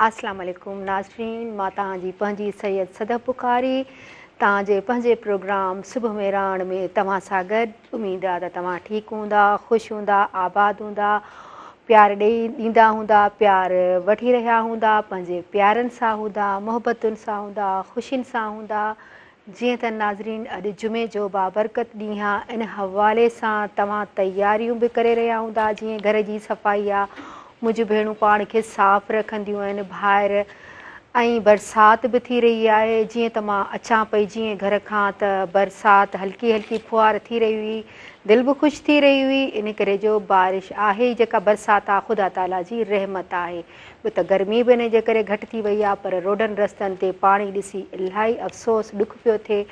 अस्सलाम वालेकुम नाज़रीन, मां तव्हांजी पंहिंजी सैयद सदब बुखारी तव्हांजे पंहिंजे प्रोग्राम सुबुह में राण में तव्हां सां गॾु। उमेद आहे त तव्हां ठीकु हूंदा, ख़ुशि हूंदा, आबाद हूंदा, प्यार ॾींदा हूंदा, प्यार वठी रहिया हूंदा, पंहिंजे प्यारनि सां हूंदा, मोहबतुनि सां हूंदा, ख़ुशियुनि सां हूंदा। जीअं त नाज़रीन अॼु जुमे जो बाबरकत ॾींहुं आहे, इन हवाले सां तव्हां तयारियूं बि करे रहिया हूंदा। जीअं घर जी सफ़ाई आहे, मुंहिंजूं भेणूं पाण खे साफ़ु रखंदियूं आहिनि ॿाहिरि, ऐं बरसाति बि थी रही आहे। जीअं त मां अचां पई जीअं घर खां त बरसाति हल्की हल्की फुहार थी रही हुई, दिलि बि ख़ुशि थी रही हुई। इन करे जो बारिश आहे, जेका बरसाति आहे ख़ुदा ताला जी रहमत आहे। ॿियो त गर्मी बि इन जे करे घटि थी वई आहे, पर रोडनि रस्तनि ते पाणी ॾिसी इलाही अफ़सोस ॾुख पियो थिए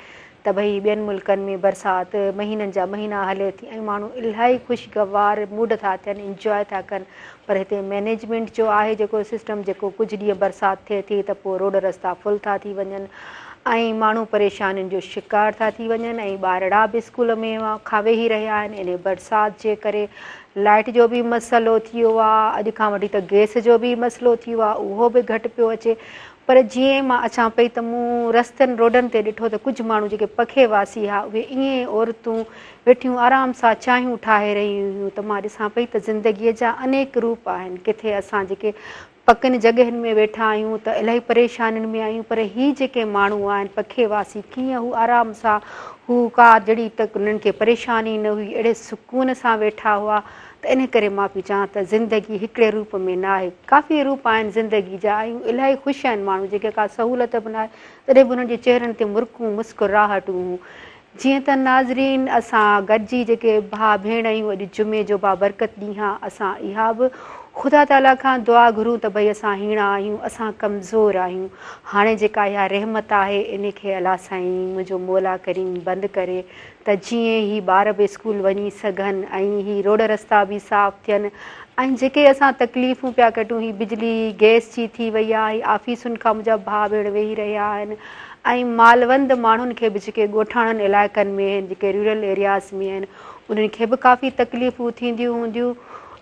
त भई ॿियनि मुल्कनि में बरसाति महीननि जा महीना हले थी ऐं माण्हू इलाही ख़ुशगवार मूड था थियनि, इंजॉय था कनि। पर हिते मैनेजमेंट जो आहे जेको सिस्टम, जेको कुझु ॾींहं बरसाति थिए थी त पोइ रोड रस्ता फुल था थी वञनि ऐं माण्हू परेशानियुनि जो शिकार था थी वञनि। ऐं ॿारड़ा बि स्कूल में खां वेही रहिया आहिनि इन बरसाति जे करे। लाइट जो बि मसइलो थी वियो आहे, अॼु खां वठी त गैस जो बि मसइलो थी वियो आहे, उहो बि घटि पियो अचे। पर जीअं मां अचां पई त मूं रस्तनि रोडनि ते ॾिठो त कुझु माण्हू जेके पखे वासी हुआ, उहे ईअं औरतूं वेठियूं आराम सां चांहियूं ठाहे रहियूं हुयूं। त मां ॾिसां पई त ज़िंदगीअ जा अनेक रूप आहिनि। किथे असां जेके पकनि जॻहियुनि में वेठा आहियूं त इलाही परेशानियुनि में आहियूं, पर ही जेके माण्हू आहिनि पखे वासी, कीअं हू आराम सां, हू का जहिड़ी त उन्हनि खे परेशानी न हुई, अहिड़े सुकून सां वेठा हुआ। त इन करे मां पई चवां त ज़िंदगी हिकिड़े रूप में न आहे, काफ़ी रूप आहिनि ज़िंदगी जा। ऐं इलाही ख़ुशि आहिनि माण्हू जेके का सहूलियत बि न आहे तॾहिं बि उन्हनि जे चहिरनि ते मुर्कूं मुस्कुराहटूं। जीअं त नाज़रीन असां गॾिजी जेके भाउ भेण आहियूं, अॼु जुमे जो बाबरकत ॾींहुं आहे, असां इहा बि ख़ुदा ताला खां दुआ घुरूं त भई असां हीअं आहियूं, असां कमज़ोर आहियूं। हाणे जेका इहा रहमत आहे इन खे अला साईं मुंहिंजो मौला करीम बंदि करे त जीअं ही ॿार बि स्कूल वञी सघनि ऐं ही रोड रस्ता बि साफ़ु थियनि। ऐं जेके असां तकलीफ़ूं पिया कटूं, ही बिजली गैस जी थी वई आहे, आफ़ीसुनि खां मुंहिंजा भाउ भेण वेही रहिया आहिनि। ऐं मालवंद माण्हुनि खे बि जेके ॻोठाणनि इलाइक़नि में आहिनि, जेके रूरल एरियाज़ में आहिनि, उन्हनि खे बि काफ़ी तकलीफ़ूं थींदियूं हूंदियूं।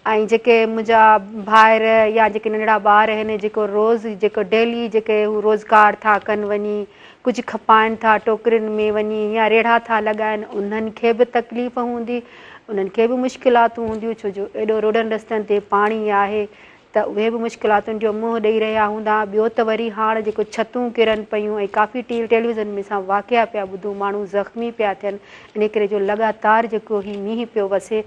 ऐं जेके मुंहिंजा भाइर या जेके नंढड़ा ॿार आहिनि, जेको रोज़ जेको डेली जेके हू रोज़गार था कनि, वञी कुझु खपाइनि था टोकरियुनि में वञी या रेड़ा था लॻाइनि, उन्हनि खे बि तकलीफ़ हूंदी, उन्हनि खे बि मुश्किलातूं हूंदियूं। छो जो एॾो रोडनि रस्तनि ते पाणी आहे त उहे बि मुश्किलातुनि जो मुंहुं ॾेई रहिया हूंदा। ॿियो त वरी हाणे जेको छतूं किरनि पियूं ऐं काफ़ी टेलीविज़न में असां वाक़िया पिया ॿुधूं, माण्हू ज़ख़्मी पिया थियनि इन करे जो लॻातार जेको ही मींहुं पियो वसे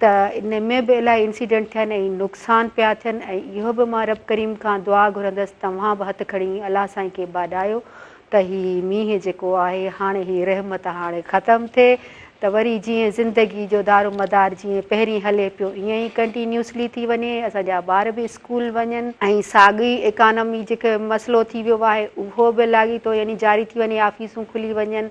त इन में बि इलाही इंसिडेंट थियनि ऐं नुक़सान पिया थियनि। ऐं इहो बि मां रब करीम खां दुआ घुरंदसि, तव्हां बि हथु खणी अलाह साईं खे बाॾायो त ही मींहुं जेको आहे हाणे ही रहमत हाणे ख़तमु थिए, त वरी जीअं ज़िंदगी जो दारो मदार जीअं पहिरीं हले पियो ईअं ई कंटिन्यूसली थी वञे, असांजा ॿार बि स्कूल वञनि ऐं साॻी इकानमी जेके मसइलो थी वियो आहे उहो बि लाॻी थो यानी जारी थी वञे, आफ़ीसूं खुली वञनि।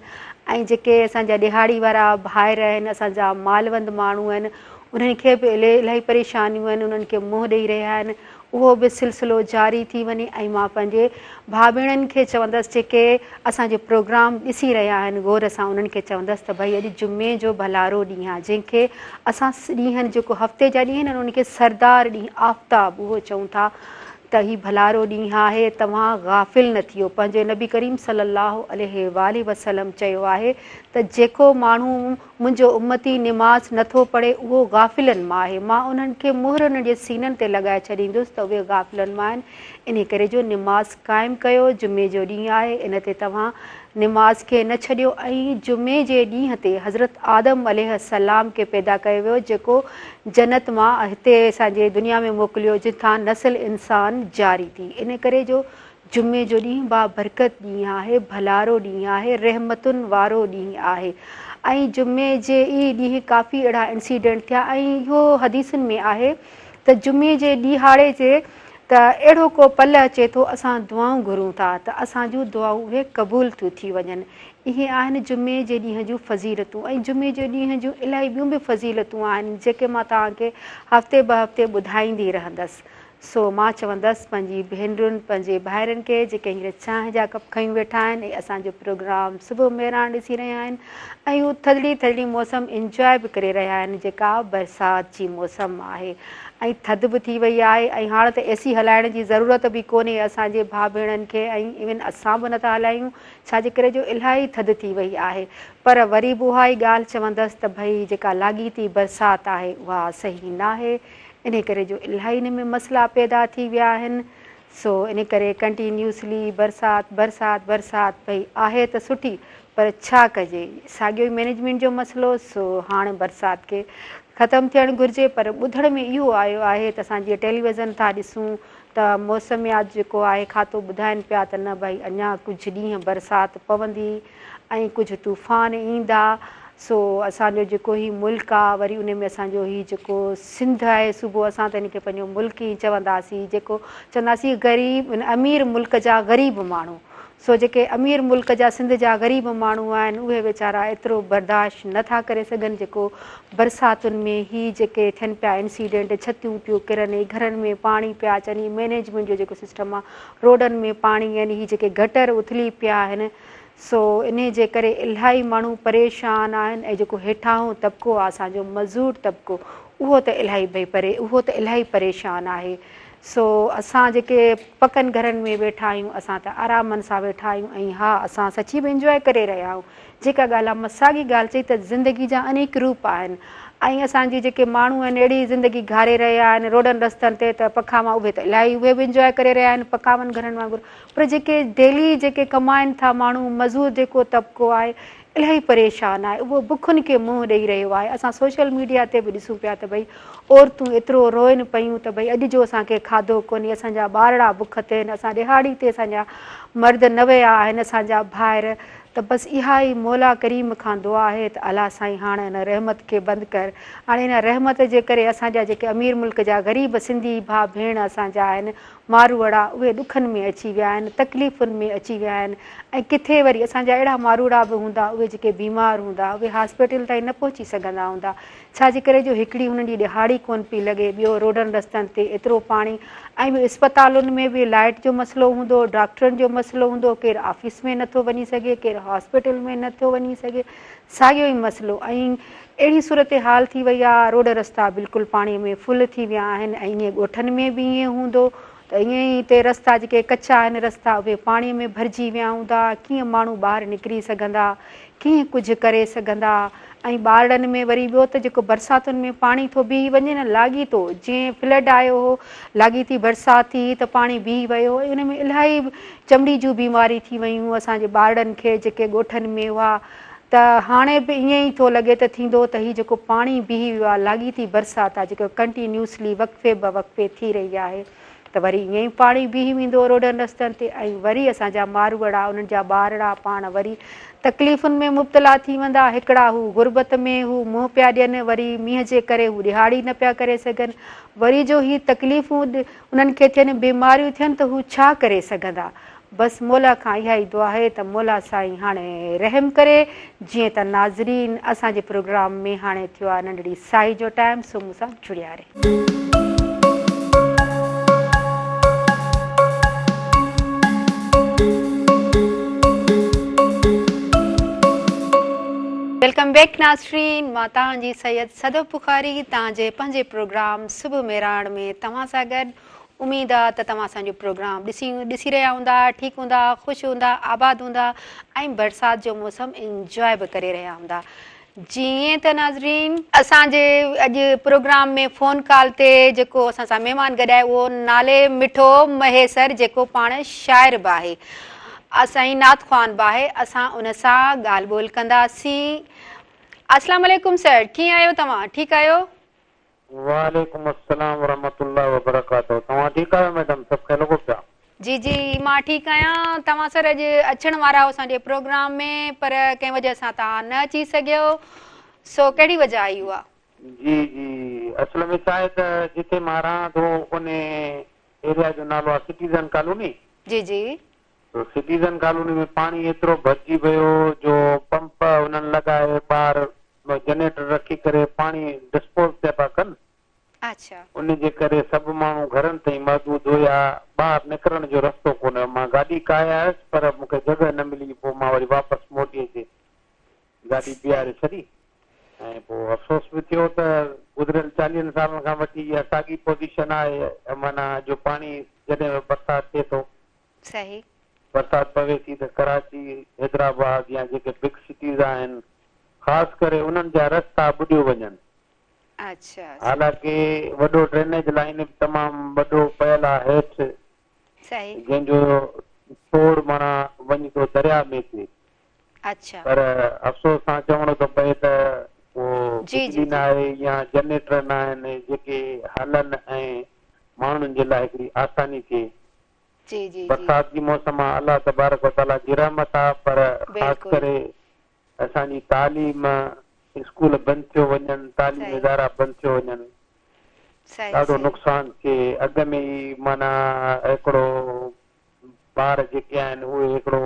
ऐं जेके असांजा ॾिहाड़ी वारा भाइर आहिनि, असांजा मालवंद माण्हू आहिनि, उन्हनि खे बि इलाही परेशानियूं आहिनि, उन्हनि खे मुंहुं ॾेई रहिया आहिनि, उहो बि सिलसिलो जारी थी वञे। ऐं मां पंहिंजे भाउ भेणनि खे चवंदसि जेके असांजो प्रोग्राम ॾिसी रहिया आहिनि गौर सां, उन्हनि खे चवंदसि त भई अॼु जुमे जो भलारो ॾींहुं आहे, जंहिंखे असां ॾींहंनि जेको हफ़्ते जा ॾींहं आहिनि उनखे सरदार ॾींहुं आफ़्ताब उहो चऊं था त ही भलारो ॾींहुं आहे, तव्हां गाफ़िल न थियो। पंहिंजे नबी करीम सल्लल्लाहु अलैहि वसल्लम चयो आहे त जेको माण्हू मुंहिंजो उम्मती निमाज़ नथो पढ़े उहो गाफ़िलनि मां आहे, मां उन्हनि खे मुहर उन्हनि जे सीननि ते लॻाए छॾींदुसि त उहे गाफ़िलनि मां आहिनि। इन करे जो निमाज़ क़ाइमु कयो, जुमे जो ॾींहुं आहे इन ते तव्हां निमाज़ खे न छॾियो। ऐं जुमे जे ॾींहं ते हज़रत आदम अलैहिस्सलाम खे पैदा कयो वियो, जेको जन्नत मां हिते असांजे दुनिया में मोकिलियो, जिथां नस्ल इंसान जारी थी। इन करे जो जुमे जो ॾींहुं बाबरकत ॾींहुं आहे, भलारो ॾींहुं आहे, रहमतुनि वारो ॾींहुं आहे। ऐं जुमे जे ई ॾींहुं काफ़ी अहिड़ा इंसिडेंट थिया ऐं इहो हदीसुनि में आहे त जुमे जे ॾींहाड़े जे त अहिड़ो को पल अचे थो, असां दुआऊं घुरूं था त असांजूं दुआऊं उहे क़बूल थियूं थी वञनि। इहे आहिनि जुमे जे ॾींहं जूं फज़ीलतूं। ऐं जुमे जे ॾींहं जूं इलाही ॿियूं बि फज़ीलतूं आहिनि जेके मां तव्हांखे हफ़्ते ॿ हफ़्ते ॿुधाईंदी रहंदसि। सो मां चवंदसि पंहिंजी भेनरुनि, पंहिंजे भाइरनि खे जेके हींअर चांहि जा कप खयूं वेठा आहिनि ऐं असांजो प्रोग्राम सुबुह मेरान ॾिसी रहिया आहिनि ऐं हू थधिड़ी थधिड़ी मौसम इंजॉय बि करे रहिया आहिनि, जेका बरसाति जी मौसम आहे। ऐं थधि बि थी वई आहे ऐं हाणे त एसी हलाइण जी ज़रूरत बि कोन्हे असांजे भाउ भेणनि खे ऐं इवन असां बि नथा हलायूं छाजे करे जो इलाही थधि थी वई आहे। पर वरी बि उहा ई ॻाल्हि चवंदसि त भई जेका लाॻीती बरसाति आहे उहा सही न आहे, इन करे जो इलाही इन में मसइला पैदा थी विया आहिनि। सो इन करे कंटिन्यूसली बरसाति बरसाति बरसाति भई आहे त सुठी, पर छा कजे, साॻियो ई मैनेजमेंट जो मसइलो। सो हाणे बरसाति खे ख़तमु थियणु घुरिजे, पर ॿुधण में इहो आयो आहे त असां जीअं टेलीविज़न था ॾिसूं त मौसमियात जेको आहे खातो ॿुधाइनि पिया त न भई अञा कुझु ॾींहं बरसाति पवंदी ऐं कुझु तूफ़ान ईंदा। सो असांजो जेको ही मुल्क आहे वरी उन में असांजो ही जेको सिंध आहे सूबो, असां त इनखे पंहिंजो मुल्क ई चवंदासीं, जेको चवंदासीं ग़रीब अमीर मुल्क जा ग़रीब माण्हू। सो जेके अमीर मुल्क जा सिंध जा ग़रीब माण्हू आहिनि उहे वीचारा एतिरो बर्दाश्त नथा करे सघनि जेको बरसातुनि में ही जेके थियनि पिया इंसीडेंट, छतियूं पियूं किरनि, घरनि में पाणी पिया अचनि, मैनेजमेंट जो जेको सिस्टम आहे, रोडनि में पाणी आहिनि, ही जेके गटर उथली पिया आहिनि। सो इन जे करे इलाही माण्हू परेशान आहिनि ऐं जेको हेठां तबिको आहे असांजो मज़दूर तबिको उहो त इलाही परेशान आहे। सो असां जेके पकनि घरनि में वेठा आहियूं असां त आरामनि सां वेठा आहियूं ऐं हा असां सची में इंजॉय करे रहिया आहियूं। जेका ॻाल्हि आहे मां साॻी ॻाल्हि चई त ज़िंदगी जा अनेक रूप आहिनि ऐं असांजी जेके माण्हू आहिनि अहिड़ी ज़िंदगी घारे रहिया आहिनि रोडनि रस्तनि ते त पखामा उहे त इलाही उहे बि इंजॉय करे रहिया आहिनि पकावनि घरनि वांगुरु, पर जेके डेली जेके कमाइनि था माण्हू मज़दूर जेको तबिको आहे इलाही परेशान आहे, उहो बुखुनि खे मुंहुं ॾेई रहियो आहे। असां सोशल मीडिया ते बि ॾिसूं पिया त भई औरतूं एतिरो रोइनि पियूं त भई अॼु जो असांखे खाधो कोन्हे, असांजा ॿारड़ा बुख थियनि, असां ॾिहाड़ी ते असांजा मर्द न विया आहिनि, असांजा भाइर, त बसि इहा ई मौला करीम खां दुआ आहे त अला साईं हाणे हिन रहमत खे बंदि कर। हाणे हिन रहमत जे करे असांजा जेके अमीर मुल्क जा ग़रीब सिंधी भाउ भेण असांजा आहिनि मारूअड़ा उहे ॾुखनि में अची विया आहिनि, तकलीफ़ुनि में अची विया आहिनि ऐं किथे वरी असांजा अहिड़ा मारूड़ा बि हूंदा उहे जेके बीमार हूंदा उहे हॉस्पिटल ताईं न पहुची सघंदा हूंदा, छाजे करे जो हिकिड़ी हुननि जी ॾिहाड़ी कोन पई लॻे, ॿियो रोडनि रस्तनि ते एतिरो पाणी ऐं ॿियो इस्पतालुनि में बि लाइट जो मसइलो हूंदो, डॉक्टरनि जो मसइलो हूंदो, केरु ऑफिस में नथो वञी सघे, केरु हॉस्पिटल में नथो वञी सघे, साॻियो ई मसइलो। ऐं अहिड़ी सूरत हाल थी वई आहे, रोड रस्ता बिल्कुलु पाणीअ में फुल थी विया आहिनि ऐं ईअं ॻोठनि में बि ईअं हूंदो त ईअं ई हिते रस्ता जेके कचा आहिनि रस्ता उहे पाणीअ में भरिजी विया हूंदा, कीअं माण्हू ॿाहिरि निकिरी सघंदा, कीअं कुझु करे सघंदा। ऐं ॿारनि में वरी ॿियो त जेको बरसातुनि में पाणी थो बीही वञे न लाॻीतो, जीअं फ्लड आयो हो लाॻीती बरसाति थी त पाणी बीही वियो, इन में इलाही चमड़ी जूं बीमारी थी वियूं असांजे ॿारनि खे जेके ॻोठनि में हुआ। त हाणे बि ईअं ई थो लॻे त थींदो त हीउ जेको पाणी बीही वियो आहे लाॻीती बरसाति आहे जेको कंटिन्यूसली वक़्फ़े ब वक़्फ़े थी रही आहे त वरी ईअं ई पाणी बीही वेंदो रोडनि रस्तनि ते ऐं वरी असांजा मारूअड़ा उन्हनि जा ॿारड़ा पाण वरी तकलीफ़ुनि में मुब्तला थी वेंदा। हिकिड़ा हू गुरबत में हू मुंहुं पिया ॾियनि, वरी मींहं जे करे हू ॾिहाड़ी न पिया करे सघनि, वरी जो ही तकलीफ़ूं उन्हनि खे थियनि, बीमारियूं थियनि त हू छा करे सघंदा। बसि मौला खां इहा ई दुआ आहे त मौला साईं हाणे रहम करे। जीअं त नाज़रीन असांजे प्रोग्राम में हाणे थियो आहे नंढड़ी साई जो टाइम, सो मूंसां जुड़िया रहे। वेलकम बैक नाज़रीन, मां तव्हांजी सैयद सदफ़ बुखारी तव्हांजे पंहिंजे प्रोग्राम सुबुह मेराण में तव्हां सां गॾु। उमेद आहे त तव्हां असांजो प्रोग्राम ॾिसी रहिया हूंदा, ठीकु हूंदा, ख़ुशि हूंदा, आबाद हूंदा ऐं बरसाति जो मौसम इंजॉय बि करे रहिया हूंदा। जीअं त नाज़रीन असांजे अॼु प्रोग्राम में फ़ोन कॉल ते जेको असां सां महिमान गॾु आहे उहो नाले मिठो महेसर जेको पाण शाइर बि आहे, असांजी नात ख़्वान बि आहे, असां उन सां ॻाल्हि ॿोल कंदासीं। अस्सलाम वालेकुम सर, कीअं आहियो तव्हां, ठीकु आहियो? वालेकुम अस्सलाम वरहमतुल्लाहि वबरकातुहू। तव्हां ठीकु आहियो मैडम? सभु ख़ैर हो पिया? जी जी मां ठीकु आहियां। तव्हां सर अॼु अचण वारा हो असांजे प्रोग्राम में पर कंहिं वजह सां तव्हां न अची सघियो, सो कहिड़ी वजह आई हुआ? जी जी असल में छा आहे त जिते मां रहां थो उन एरिया जो नालो आहे सिटीज़न कॉलोनी। जी जी। तो सिटीज़न कॉलोनी में पानी एतिरो भरिजी वियो जो पंप उन्हनि लॻाए ॿार जनरेटर रखी करे पाणी डिस्पोज थिया पिया कनि। अच्छा। उन जे करे सभु माण्हू घरनि ताईं महदूद हुया, ॿाहिरि निकिरण जो रस्तो कोन्हे। मां गाॾी काए आयुसि पर मूंखे जॻह न मिली, पोइ मां वरी वापसि मोटी अची गाॾी बीहारे छॾी ऐं पोइ अफ़सोस बि थियो त गुज़िरियल 40 सालनि खां वठी इहा साॻी पोज़ीशन आहे माना जो पाणी जॾहिं बरसाति थिए थो सही बरसाति पवे थी त कराची हैदराबाद या जेके बिग सिटीज़ आहिनि ख़ासि करे उन्हनि जा रस्ता ॿुॾियो वञनि। अच्छा हालांकि वॾो ड्रेनेज लाइन बि तमामु वॾो पयल आहे हेठि सही जंहिंजो छोड़ माना वञी थो दरिया में थिए। अच्छा पर अफ़सोस सां चवणो थो पए त उहो जी, जी, बिजली न जी। आहे या जनरेटर न आहिनि जेके हलनि ऐं माण्हुनि जे लाइ हिकिड़ी आसानी थिए। जी जी जी बरसाति जी मौसम आहे अलाह तबारक व तआला जी रहमत आहे पर ख़ासि बिल्कुलु करे असांजी तालीम स्कूल बंदि थियो वञनि तालीम सही इदारा बंदि थियो वञनि सही ॾाढो सही नुक़सानु थिए। अॻ में ई माना हिकिड़ो ॿार जेके आहिनि उहे हिकिड़ो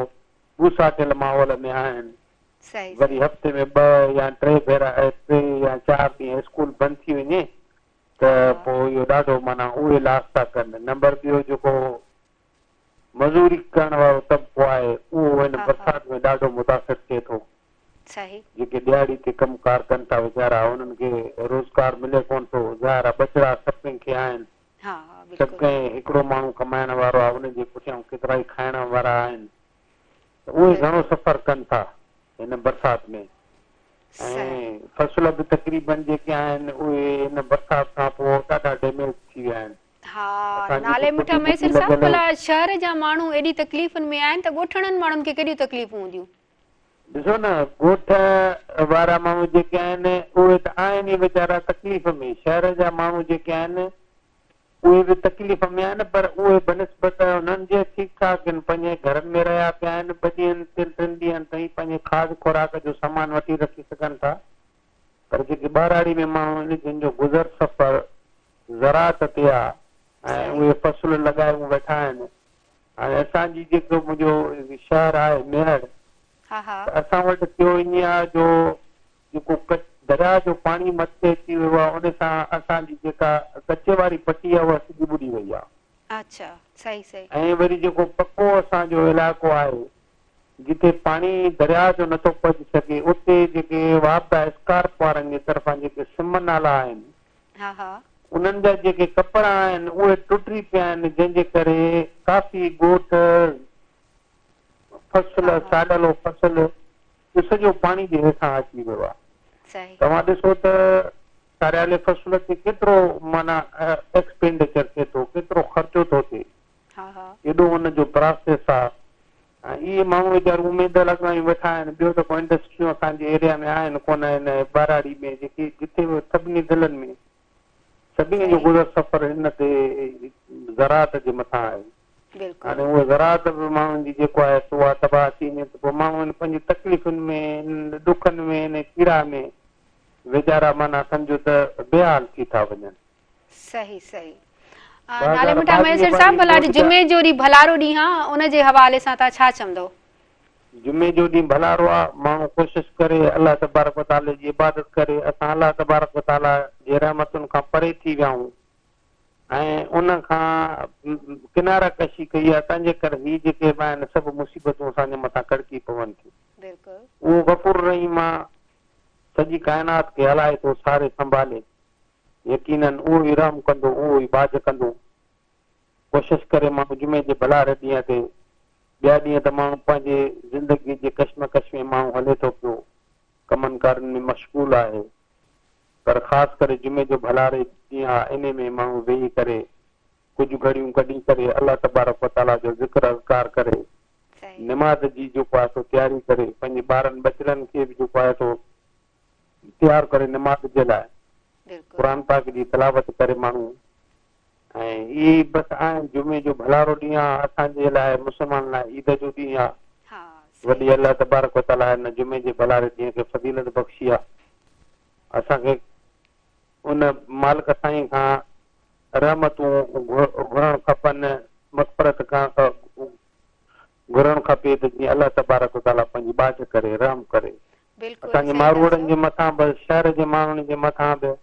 ॿूसाटियल माहौल में आहिनि। सही वरी सही हफ़्ते में 2 या 3 भेरा 3 या 4 ॾींहं स्कूल बंदि थी वञे त हा पोइ इहो ॾाढो माना उहे लास था कनि। नंबर ॿियो जेको मज़ूरी करण वारो तबिको आहे उहो हिन हा बरसाति में ॾाढो मुतासिर थिए थो। सही जेके ॾियारी ते कमकार कनि था वीचारा उन्हनि खे रोज़गार मिले कोन थो। ज़ाहिर आहे ॿचिड़ा सभिनी खे आहिनि हा सभु बिल्कुलु कंहिं हिकिड़ो माण्हू कमाइण वारो आहे उनजे पुठियां केतिरा ई खाइण वारा आहिनि त उहे घणो बिल्कुलु सफ़र कनि था हिन बरसाति में। सही ऐं फसल बि तक़रीबन जेके आहिनि उहे हिन बरसाति खां पोइ ॾाढा डैमेज थी विया आहिनि। हा असांजी नाले बि मिठा ॿुधी ॿुधी मैसर साहब लॻल भला शहर जा माण्हू एॾी तकलीफ़ुनि में आहिनि त ॻोठणनि माण्हुनि खे केॾियूं तकलीफ़ूं हूंदियूं। ॾिसो न ॻोठ वारा माण्हू जेके आहिनि उहे त आहिनि ई वीचारा तकलीफ़ में। शहर जा माण्हू जेके आहिनि उहे बि तकलीफ़ में आहिनि पर उहे बनिस्बत हुननि जे ठीकु ठाक आहिनि पंहिंजे घरनि में रहिया पिया आहिनि 2 ॾींहंनि 3 ॾींहंनि ताईं पंहिंजे खाध खुराक जो सामान वठी रखी सघनि था। पर जेके ॿारहाड़ी में माण्हू आहिनि जंहिंजो गुज़र सफ़र ज़राअत ते आहे ऐं सही उहे फसल लॻायूं वेठा आहिनि। हाणे असांजी जेको मुंहिंजो शहर आहे मेहर हा हा त असां वटि थियो ईअं आहे जो जेको दरिया जो पाणी मथे अची वियो आहे उन सां असांजी जेका कचे वारी पटी आहे उहा सॼी ॿुॾी वई आहे। अच्छा सही सही ऐं वरी जेको पको असांजो इलाइक़ो आहे जिते पाणी दरिया जो नथो पहुची सघे उते जेके वापदा स्कार्प वारनि जे तरफ़ां जेके सिम नाला आहिनि हा हा उन्हनि जा जेके कपिड़ा आहिनि उहे टुटी पिया आहिनि जंहिंजे करे काफ़ी ॻोठ फसल हा हा साॻियो फसल सॼो पाणी जे हेठां अची वियो आहे। सही तव्हां ॾिसो त सारियाले फसल ते केतिरो माना एक्सपेंडिचर थिए थो केतिरो ख़र्चो थो थिए हा हा एॾो हुनजो प्रोसेस आहे। ऐं इहे माण्हू वीचारा उमेद लॻायूं वेठा आहिनि। ॿियो त को इंडस्ट्रियूं असांजे एरिया में आहिनि कोन हिन ॿारहाड़ी में जेके जिते बि सभिनी ज़िलनि में सभिनी जो सही गुज़र सफ़र हिन ते ज़राअत जे मथां आहे। बिल्कुलु हाणे उहे ज़राअत बि माण्हुनि जी जेको आहे सो आहे तबाह थी वञे त पोइ माण्हू पंहिंजी तकलीफ़ुनि में ॾुखनि में हिन कीड़ा में वीचारा माना सम्झो त बेहाल थी था वञनि। सही सही नाले मिठा 2022 मैसर वारी साहब भला रिपोर्ट जुमे जो ॾींहुं भलारो ॾींहुं आहे उन जे हवाले सां तव्हां छा चवंदव? जुमे जो ॾींहुं भलारो आहे माण्हू कोशिशि करे अलाह तबारक व ताला जी इबादत करे। असां अलाह तबारक व ताला जे रहमतुनि खां परे थी विया आहियूं ऐं उन खां किनारा कशी कई आहे तंहिंजे करे हीअ जेके आहिनि सभु मुसीबतूं असांजे मथां कड़की पवनि थियूं। बिल्कुलु उहो गफ़ूर रहीम आहे सॼी काइनात खे हलाए थो सारे संभाले। यकीनन उहो ई रहम कंदो उहो ई बाज कंदो। कोशिशि करे माण्हू जुमे जे भलारे ॾींहं ते ॿिया ॾींहं त माण्हू पंहिंजे ज़िंदगी जे कशमकश में माण्हू हले थो पियो कमनि कारनि में मशगूल आहे पर ख़ासि करे जुमे जो भलारे ॾींहुं आहे इन में माण्हू वेही करे कुझु घड़ियूं कढी करे अलाह तबारक व ताला जो ज़िक्र अज़कार करे सही निमाज़ जी जेको आहे सो तयारी करे पंहिंजे ॿारनि बचड़नि खे बि जेको आहे सो तयारु करे निमाज़ जे लाइ बिल्कुलु क़ुर पाक जी तिलावत करे माण्हू ऐं इहे ई बसि आहिनि। जुमे जो भलारो ॾींहुं आहे असांजे लाइ मुस्लमान लाइ ईद जो ॾींहुं आहे। हा वॾी सही अलाह तबारक व ताला हिन जुमे जे भलारे ॾींहं खे फज़ीलत बख़्शी आहे। असांखे उन मालिक साईं खां रहमतूं घुरणु खपनि मग़फ़िरत खां घुरणु खपे त जीअं अलाह तबारक व ताला पंहिंजी बाज करे रहम करे। बिल्कुलु असांजे सही था मारवड़नि चओ जे मथां बि शहर जे माण्हुनि जे मथां बि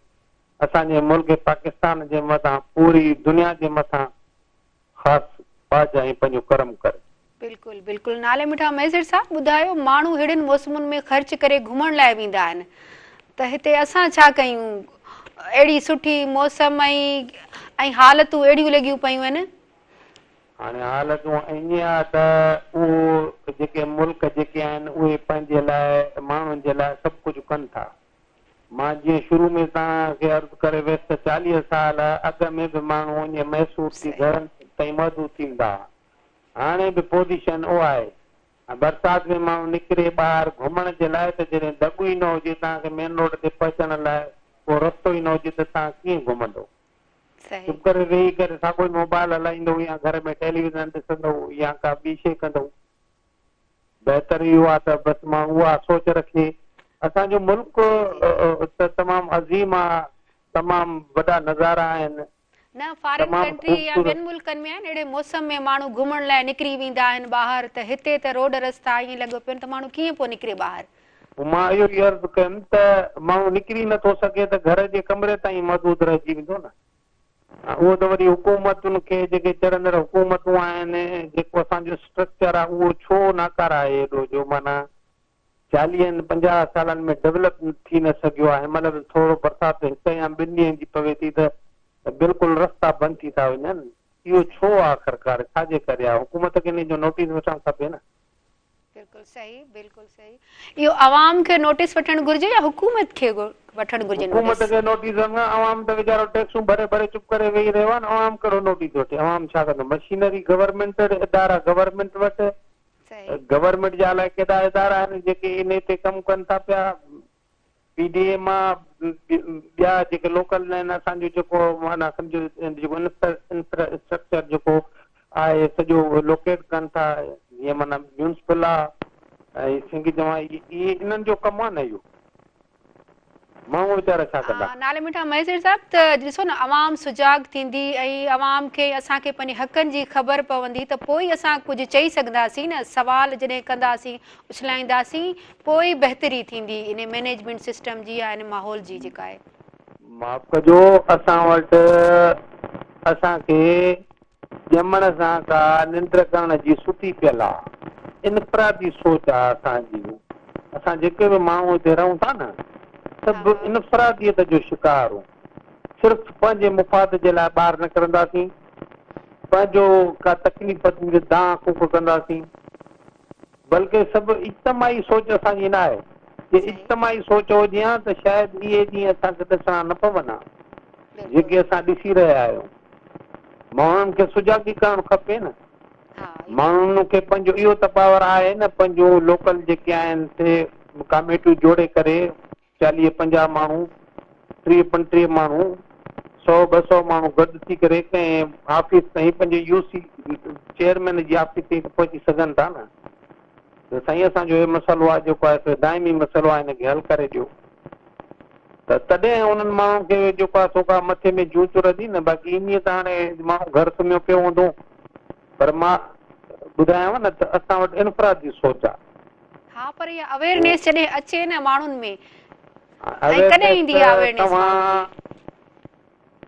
असांजे मुल्क पाकिस्तान जे मथां पूरी दुनिया जे मथां ख़ासि बाज ऐं पंहिंजो करम करे। बिल्कुलु बिल्कुलु नाले मिठा मैसर साहब ॿुधायो माण्हू अहिड़नि मौसमुनि में ख़र्च करे घुमण लाइ वेंदा आहिनि त हिते असां छा कयूं अहिड़ी सुठी मौसम ऐं हालतूं अहिड़ियूं लॻियूं पियूं आहिनि। हाणे हालतूं ईअं आहे त उहो जेके मुल्क जेके आहिनि उहे पंहिंजे लाइ माण्हुनि जे लाइ सभु कुझु कनि था। मां जीअं शुरू में तव्हांखे अर्ज़ु करे वियुसि त 40 साल अॻ में बि माण्हू ईअं महसूसु थी घरनि ताईं महदूद थींदा। हाणे बि पोज़ीशन उहा आहे। बरसाति में माण्हू निकिरे ॿाहिरि घुमण जे लाइ त जॾहिं दॿो ई न हुजे तव्हांखे मेन रोड ते पहुचण लाइ को रस्तो ई न हुजे त तव्हां कीअं घुमंदो? चुप करे वेही करे साॻियो ई मोबाइल हलाईंदो या घर में टेलीविज़न ॾिसंदो या का ॿी शइ कंदो। बहितर इहो आहे त बसि माण्हू उहा सोच रखे। असांजो मुल्क त तमामु अज़ीम आहे, तमामु वॾा नज़ारा आहिनि। न फॉरेन कंट्री या ॿियनि मुल्कनि में आहिनि अहिड़े मौसम में माण्हू घुमण लाइ निकिरी वेंदा आहिनि ॿाहिरि, त हिते त रोड रस्ता ईअं लॻो पियो त माण्हू कीअं पोइ निकिरे ॿाहिरि? मां इहो ई अर्ज़ु कयुमि त माण्हू निकिरी नथो सघे त घर जे कमरे ताईं महदूद रहिजी वेंदो न। उहो त वरी हुकूमतुनि खे जेके चढ़ंदड़ हुकूमतूं आहिनि, जेको असांजो स्ट्रक्चर आहे उहो छो नाकार आहे हेॾो जो माना 40-50 सालनि में डेवलप थी न सघियो आहे। मतिलबु थोरो बरसाति हिकु या 2 ॾींहंनि जी पवे थी त बिल्कुलु रस्ता बंदि थी था वञनि। इहो छो आहे आख़िरकार, छाजे करे आहे? हुकूमत खे इन जो नोटिस वठणु खपे न। बिल्कुलु सही, बिल्कुलु सही। इहो आवाम खे नोटिस वठणु घुरिजे या हुकूमत खे वठणु घुरिजे? हुकूमत खे नोटिस वठणु, आवाम त वीचारो टैक्सूं भरे भरे चुप करे वेही रहियो आहे न। आवाम कहिड़ो नोटिस वठे? आवाम छा कंदो? मशीनरी गवर्नमेंट इदारा गवर्नमेंट वटि, गवर्नमेंट जा अलाए केॾा इदारा आहिनि जेके इन ते कमु कनि था पिया। PDA मां ॿिया जेके लोकल आहिनि असांजो जेको माना सम्झो जेको इंफ्रास्ट्रक्चर जेको आहे सॼो लोकेट कनि था, जीअं माना म्यूनिसिपल आहे ऐं सिंगी जमा, इहे इन्हनि जो कमु आहे न। इहो माण्हू वीचारा छा कंदा? नाले मिठा महेश साहब, त ॾिसो न आवाम सुजाग थींदी ऐं आवाम खे असांखे पंहिंजे हक़नि जी ख़बर पवंदी त पोइ ई असां कुझु चई सघंदासीं न। सवाल जॾहिं कंदासीं, उछलाईंदासीं, पोइ ई बहितरी थींदी इन मैनेजमेंट सिस्टम जी या इन माहौल जी जेका आहे। माफ़ कजो, असां वटि असांखे ॼमण सां का निंड करण जी सुठी पियल आहे। इनफरादी सोच आहे असांजी। असां जेके बि माण्हू हिते रहूं था न, सभु इनफरादियत जो शिकार हो। सिर्फ़ु पंहिंजे मुफ़ाद जे लाइ ॿाहिरि निकिरंदासीं, पंहिंजो का तकलीफ़ थींदी दांह कूक कंदासीं। बल्कि सभु इज्तमाही सोच असांजी न आहे। जे इज्तमाही सोच हुजे हा त शायदि इहे ॾींहं असांखे ॾिसणा न पवनि हा जेके असां ॾिसी रहिया आहियूं। माण्हुनि खे सुजागी करणु खपे न। माण्हुनि खे पंहिंजो इहो त पावर आहे न, पंहिंजो लोकल जेके आहिनि से कमेटियूं जोड़े करे 40-50 माण्हू, 30-35 माण्हू, 100-200 माण्हू गॾु थी करे कंहिं ऑफिस ताईं पंहिंजे UC चेयरमैन जी ऑफिस ताईं पहुची सघनि था न। त साईं असांजो इहो मसइलो आहे जेको आहे दाइमी मसइलो आहे, हिनखे हल करे ॾियो त तॾहिं उन्हनि माण्हुनि खे जेको आहे सोका मथे में जूच रहंदी न। बाक़ी इन त हाणे माण्हू घर सुम्हियो पियो हूंदो। पर मां ॿुधायांव न त असां वटि इनफरादी सोच आहे। हा, पर इहा अवेयरनेस जॾहिं अचे न माण्हुनि में, कॾहिं ईंदी आहे अवेयरनेस?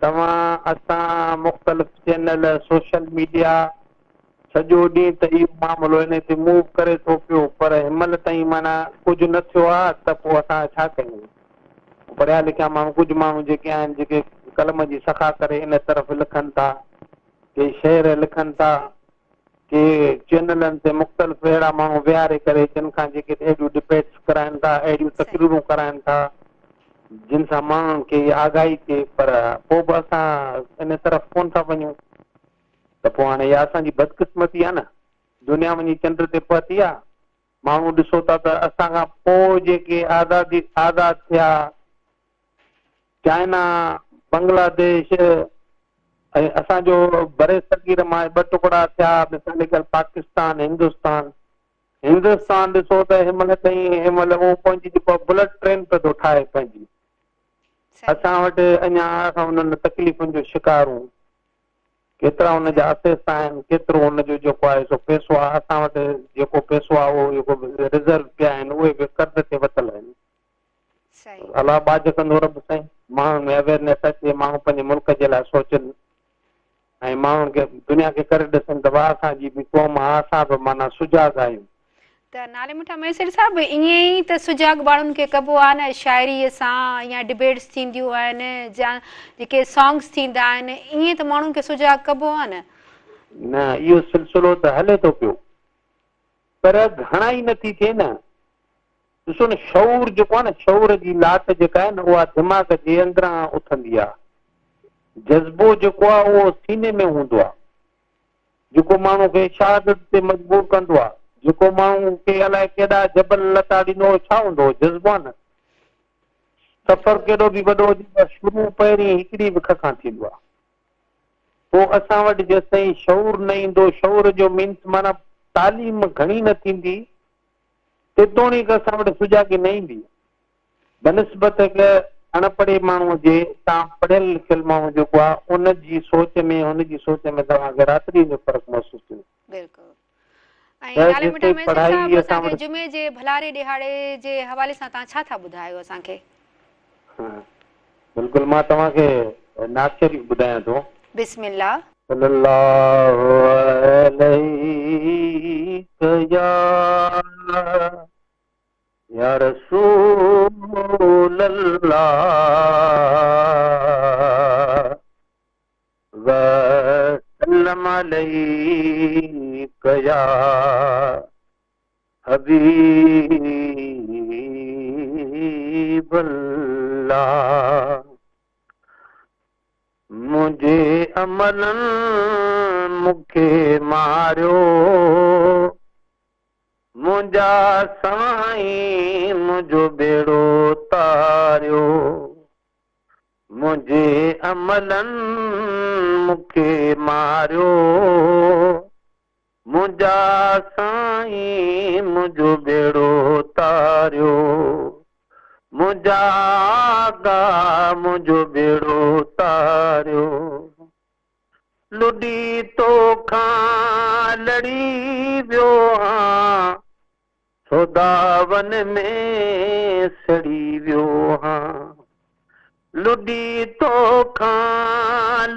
तव्हां असां मुख़्तलिफ़ चैनल, सोशल मीडिया, सॼो ॾींहुं त इहो मामिलो इन ते मूव करे थो पियो, पर हिनमहिल ताईं माना कुझु न थियो आहे त पोइ असां छा कयूं? पढ़िया लिखिया माण्हू, कुझु माण्हू जेके आहिनि जेके कलम जी सखा करे इन तरफ़ लिखनि था, के शेर लिखनि था, के चैनलनि ते मुख़्तलिफ़ अहिड़ा माण्हू विहारे करे जिन खां जेके अहिड़ियूं डिबेट्स कराइनि था, अहिड़ियूं तकरीरूं कराइनि था जिन सां माण्हुनि खे आगाही थिए। पर पोइ बि असां इन तरफ़ कोन था वञूं त पोइ हाणे इहा असांजी बदकिस्मती आहे न। दुनिया वञी चंड ते पहुती आहे। माण्हू ॾिसो था त असां खां पोइ जेके आज़ाद थिया, चाइना, बांग्लादेश ऐं असांजो बरे सगीर मां 2 टुकड़ा थिया, मिसाल के पाकिस्तान, हिंदुस्तान ॾिसो त हिनमहिल ताईं हिनमहिल उहो पंहिंजी जेको बुलेट ट्रेन पियो थो ठाहे पंहिंजी। असां वटि अञा असां उन्हनि तकलीफ़ुनि जो शिकार हूं। केतिरा हुनजा असेस आहिनि, केतिरो हुनजो जेको आहे सो पैसो आहे। असां वटि जेको पैसो आहे उहो जेको रिज़र्व पिया आहिनि उहे बि कर्ज़ ते वरितल आहिनि। अलाह बाज कंदो रब साईं, माण्हुनि में अवेयरनेस अचे, माण्हू पंहिंजे मुल्क जे लाइ सोचनि ऐं माण्हुनि खे दुनिया खे करे ॾिसनि त वाह असांजी बि क़ौम आहे, असां बि माना सुजाग आहियूं। त नाले मुठा मैसेर साहब ईअं ई त सुजाग माण्हुनि खे कबो आहे न शाइरीअ सां या डिबेट्स थींदियूं आहिनि या जेके सॉन्ग्स थींदा आहिनि ईअं त माण्हुनि खे सुजाग कबो आहे न न इहो सिलसिलो त हले थो पियो पर घणा ई नथी थिए न ॾिसो न शऊर जेको आहे न शऊर जी लाट जेका आहे न उहा दिमाग़ जे अंदरां उथंदी आहे जज़्बो जेको आहे उहो सीने में हूंदो आहे जेको माण्हू खे शहादत ते मजबूर कंदो आहे जेको माण्हू खे अलाए केॾा जबल लता ॾिनो छा हूंदो जज़्बो आहे न सफ़र केॾो बि वॾो हुजे त शुरू पहिरीं हिकिड़ी बिख खां थींदो आहे पोइ असां वटि जेसिताईं शऊर न ईंदो शऊर जो मीन्स माना तालीम घणी न थींदी तेतोणीक असां वटि सुजाॻी न ईंदी बनस्बत अनपढ़े माण्हूअ जे तव्हां पढ़ियल लिखियल माण्हू जेको आहे उनजी सोच में हुनजी सोच में तव्हांखे रात्रि जो फ़र्क़ु महसूसु थींदो बिल्कुलु ऐं नाले मुठा मैसेर साहब असांखे जुमे जे भलारे ॾिहाड़े जे हवाले सां तव्हां छा था ॿुधायो असांखे बिल्कुलु मां तव्हांखे नात शरीफ़ ॿुधायां थो बिस्मिल्लाह सल्लल्लाहु अलैहि या रसूल अल्लाह व सल्लम अलैका या हबीब अल्लाह मुझे अमलन मुखे मारियो मुंहिंजा साईं मुंहिंजो बेड़ो तारियो मुंहिंजे अमलन मुखे मारियो मुंहिंजा साईं मुंहिंजो बेड़ो तारियो मुंहिंजा आगा मुंहिंजो बेड़ो तारियो लुडी तोखां लड़ी वियो हां सौदावन में सड़ी वियो हां लुडी तोखां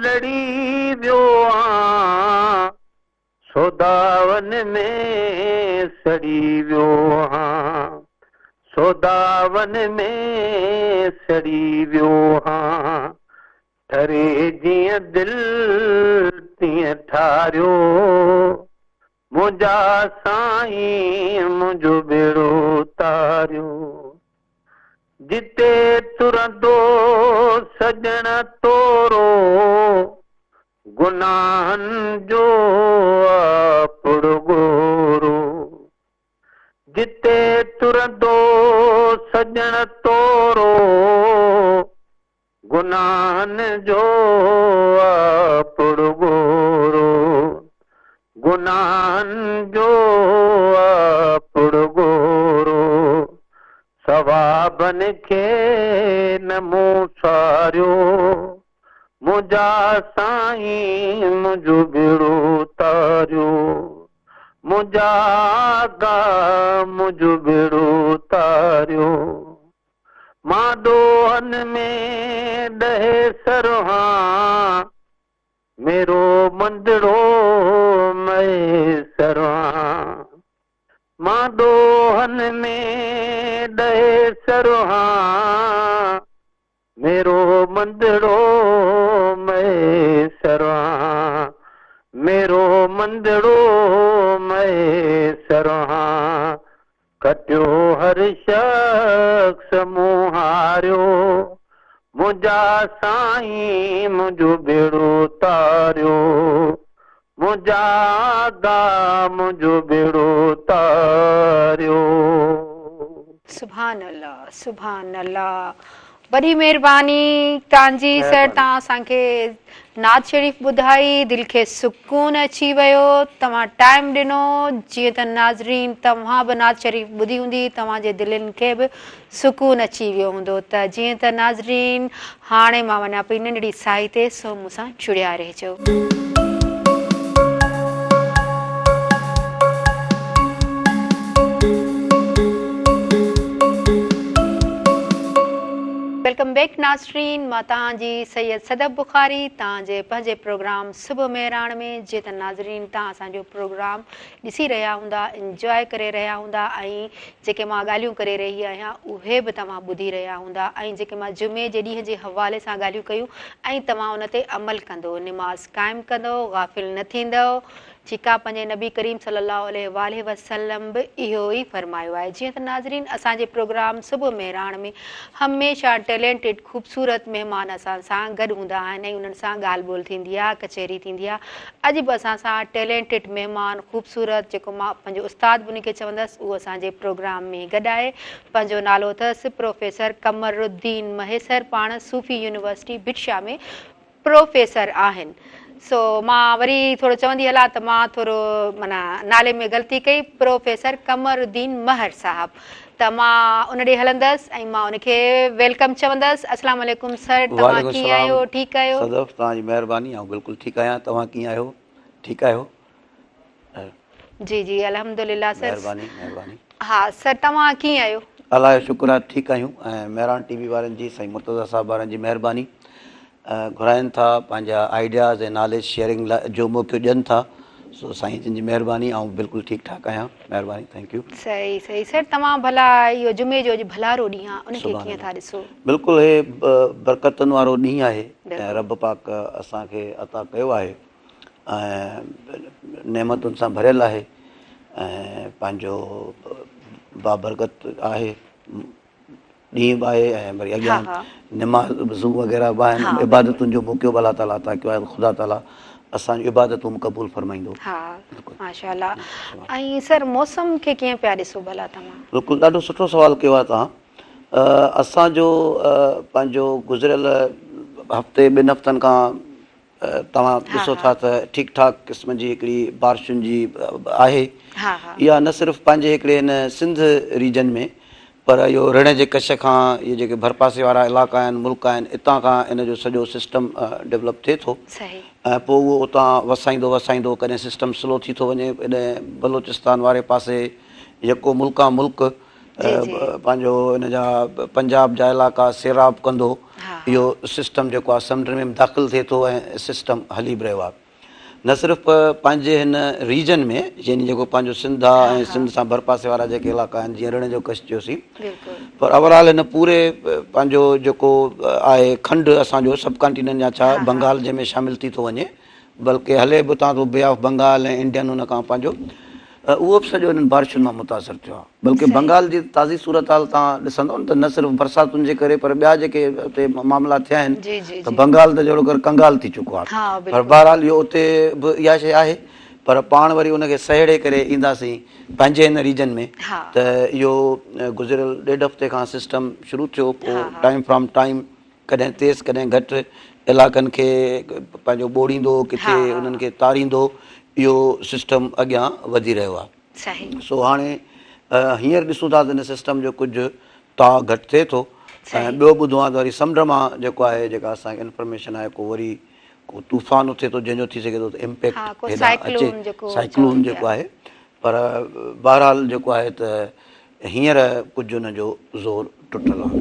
लड़ी वियो हां सौदावन में सड़ी वियो हां सौदावन में सड़ी वियो हां ठरे जीअं दिलि तीअं ठारियो मुंहिंजा साईं मुंहिंजो बेड़ो तारियो जिते तुरंदो सजण तोरो गुनाहनि जो पुड़गोरो जिते तुरंदो सजण तोरो गुनाहनि जो पुड़गोरो गुनाहनि जो पुड़गोरो सवाबनि खे न मूं सारियो मुंहिंजा साईं मुंहिंजो बेड़ो तारियो मुंहिंजा आगा मुंहिंजो बेड़ो तारियो मां दोहन में ॾहे सरहां मेरो मंदिरो मैसरहां मां दोहन में ॾहे सरहां मेरो मंदिरो मैसरहां मेरो मंदिरो मैसरहां कटियो हर शख्स मूं हारियो मुंहिंजा साईं मुंहिंजो बेड़ो तारियो मुंहिंजा आगा मुंहिंजो बेड़ो तारियो सुभान अल्लाह वॾी महिरबानी तव्हांजी सर तव्हां असांखे नात शरीफ़ ॿुधाई दिलि खे सुकून अची वियो तव्हां टाइम ॾिनो जीअं त नाज़रीन तव्हां बि नात शरीफ़ ॿुधी हूंदी तव्हांजे दिलनि खे बि सुकून अची वियो हूंदो त जीअं त नाज़रीन हाणे मां वञा पई नंढड़ी साई ते सो मूंसां जुड़िया रहिजो वेलकम बैक नाज़रीन, मां तव्हांजी सैयद सदब बुखारी तव्हांजे पंहिंजे प्रोग्राम सुबुह मेहरान में। जे त नाज़रीन तव्हां असांजो प्रोग्राम ॾिसी रहिया हूंदा, इंजॉय करे रहिया हूंदा ऐं जेके मां ॻाल्हियूं करे रही आहियां उहे बि तव्हां ॿुधी रहिया हूंदा ऐं जेके मां जुमे जे ॾींहं जे हवाले सां ॻाल्हियूं कयूं ऐं तव्हां उन ते अमल कंदो, निमाज़ क़ाइमु कंदो, गाफ़िल न थींदव। ठीकु आहे, पंहिंजे नबी करीम सल्लल्लाहु अलैहि वसल्लम बि इहो ई फरमायो आहे। जीअं त नाज़रीन असांजे प्रोग्राम सुबुह मेहरान में हमेशह टैलेंटेड ख़ूबसूरत महिमान असां सां गॾु हूंदा आहिनि ऐं उन्हनि सां ॻाल्हि ॿोल थींदी आहे, कचहरी थींदी आहे। अॼु बि असां सां टैलेंटेड महिमान ख़ूबसूरत जेको मां पंहिंजो उस्ताद उन खे चवंदसि उहो असांजे प्रोग्राम में गॾु आहे। पंहिंजो नालो अथसि प्रोफेसर कमरुद्दीन महेसर, पाण सूफ़ी यूनिवर्सिटी भिटशा में प्रोफेसर आहिनि। सो मां वरी थोरो चवंदी हलां त मां थोरो माना नाले में ग़लती कई, प्रोफेसर कमरुद्दीन महर साहब, त मां उन ॾे हलंदसि ऐं मां उनखे वेलकम चवंदसि। अस्सलाम वालेकुम सर, तव्हां कीअं आहियो? ठीकु आहियो? सदफ, तव्हांजी महिरबानी, आउं बिल्कुलु ठीकु आहियां। तव्हां कीअं आहियो? ठीकु आहियो? जी जी अल्हम्दुलिल्लाह सर। महिरबानी महिरबानी। हा सर, तव्हां कीअं आहियो? अलाह जो शुक्र आहे, ठीकु आहियूं। ऐं मेहरान टीवी वारनि जी, साईं मुर्तज़ा साहिब वारनि जी महिरबानी, घुराइनि था पंहिंजा आइडियाज़ ऐं नॉलेज शेयरिंग लाइ जो मौक़ो ॾियनि था। सो साईं जिन जी महिरबानी, आउं बिल्कुलु ठीकु ठाकु आहियां। महिरबानी, थैंक यू। सही सही सर, तव्हां भला इहो जुमे जो भलारो ॾींहुं आहे उनखे कीअं था ॾिसो? बिल्कुलु, हे बरकतुनि वारो ॾींहुं आहे ऐं रब पाक असांखे अता कयो आहे ऐं नेमतुनि सां भरियलु आहे ऐं पंहिंजो बाबरकत आहे, ॾींहुं बि आहे ऐं वरी अॻियां निमाज़ वज़ू वग़ैरह बि आहिनि। इबादतुनि जो मौक़ो बि अलाह ताला अता कयो आहे। ख़ुदा ताला असांजी इबादतूं क़बूल फरमाईंदो। हा माशाअल्लाह। ऐं सर मौसम खे कीअं पिया ॾिसो भला तव्हां? बिल्कुलु, ॾाढो सुठो सुवालु कयो आहे तव्हां। असांजो पंहिंजो गुज़िरियल हफ़्ते ॿिनि हफ़्तनि खां तव्हां ॾिसो था त ठीकु ठाक क़िस्म जी हिकिड़ी बारिशुनि जी आहे। इहा न सिर्फ़ु पंहिंजे हिकिड़े हिन सिंध रीजन में, पर इहो रण जे कच्छ खां इहे जेके भरपासे वारा इलाइक़ा आहिनि, मुल्क आहिनि, हितां खां इन जो सॼो सिस्टम डेवलप थिए थो ऐं पोइ उहो उतां वसाईंदो वसाईंदो कॾहिं सिस्टम स्लो थी थो वञे, कॾहिं बलोचिस्तान वारे पासे यको मुल्का मुल्क पंहिंजो इन जा पंजाब जा इलाइक़ा सैराब कंदो। इहो सिस्टम जेको आहे समुंड में दाख़िल थिए थो ऐं सिस्टम हली बि रहियो आहे। न सिर्फ़ु पंहिंजे हिन रीजन में यानी जेको पंहिंजो सिंध आहे ऐं सिंध सां भरपासे वारा जेके इलाइक़ा आहिनि, जीअं रण जो कच्छ चयोसीं, पर ओवरऑल हिन पूरे पंहिंजो जेको आहे खंड असांजो सब कॉन्टिनेंट या छा बंगाल जंहिंमें शामिलु थी थो वञे, बल्कि हले बि उतां थो बे ऑफ बंगाल ऐं इंडियन हुन खां पंहिंजो उहो बि सॼो हिननि बारिशुनि मां मुतासिर थियो आहे। बल्कि बंगाल जी ताज़ी सूरत हाल तव्हां ॾिसंदव न त न सिर्फ़ु बरसातुनि जे करे पर ॿिया जेके उते मामला थिया आहिनि त बंगाल त जहिड़ो कर कंगाल थी चुको आहे। पर बहरहाल इहो उते बि इहा शइ आहे, पर पाण वरी उनखे सहेड़े करे ईंदासीं पंहिंजे हिन रीजन में त इहो गुज़िरियल ॾेढ हफ़्ते खां सिस्टम शुरू थियो। पोइ टाइम फ्रॉम टाइम कॾहिं तेज़ कॾहिं घटि इलाइक़नि खे पंहिंजो ॿोड़ींदो, किथे उन्हनि खे तारींदो, इहो सिस्टम अॻियां वधी रहियो आहे। सो हाणे हींअर ॾिसूं था त हिन सिस्टम जो कुझु ताव घटि थिए थो ऐं ॿियो ॿुधो आहे त वरी समुंड मां जेको आहे जेका असांखे इंफॉर्मेशन आहे, को वरी को तूफ़ान उथे थो जंहिंजो थी सघे थो त इम्पैक्ट हेॾा अचे, साइक्लोन जेको आहे। पर बहरहाल जेको आहे त हींअर कुझु हुनजो ज़ोर टुटल आहे।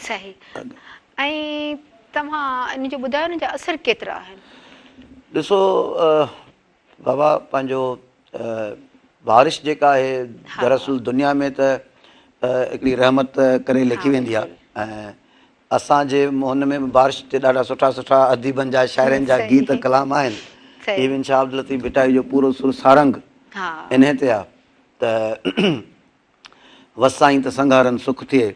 सही। ऐं तव्हां इन जो ॿुधायो न जा असर केतिरा आहिनि? ॾिसो बाबा, पंहिंजो बारिश जेका आहे दरअसल दुनिया में त हिकिड़ी रहमत करे लिखी वेंदी आहे ऐं असांजे हुन में बारिश ते ॾाढा सुठा सुठा अदीबनि जा शाइरनि जा गीत कलाम आहिनि। इवन शाह अब्दुल लतीफ़ भिटाई जो पूरो सुर सारंग इन ते आहे त वसाई त संघारनि सुख थिए।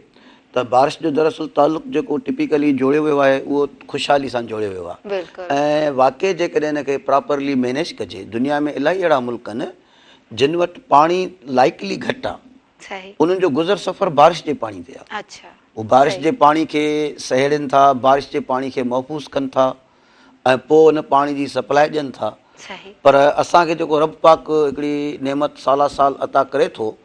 त बारिश जो दरअसल तालुक़ जेको टिपिकली जोड़ियो वियो आहे उहो ख़ुशहाली सां जोड़ियो वियो आहे ऐं वाक़ई जेकॾहिं हिनखे प्रॉपरली मैनेज कजे। दुनिया में इलाही अहिड़ा मुल्क आहिनि जिन वटि पाणी लाइकली घटि आहे, उन्हनि जो गुज़र सफ़र बारिश जे पाणी ते आहे। उहे बारिश जे पाणी खे सहेड़नि था, बारिश जे पाणी खे महफ़ूज़ कनि था ऐं पोइ उन पाणी जी सप्लाई ॾियनि था। पर असांखे जेको रब पाक हिकिड़ी नेमत साला साल अता करे थो,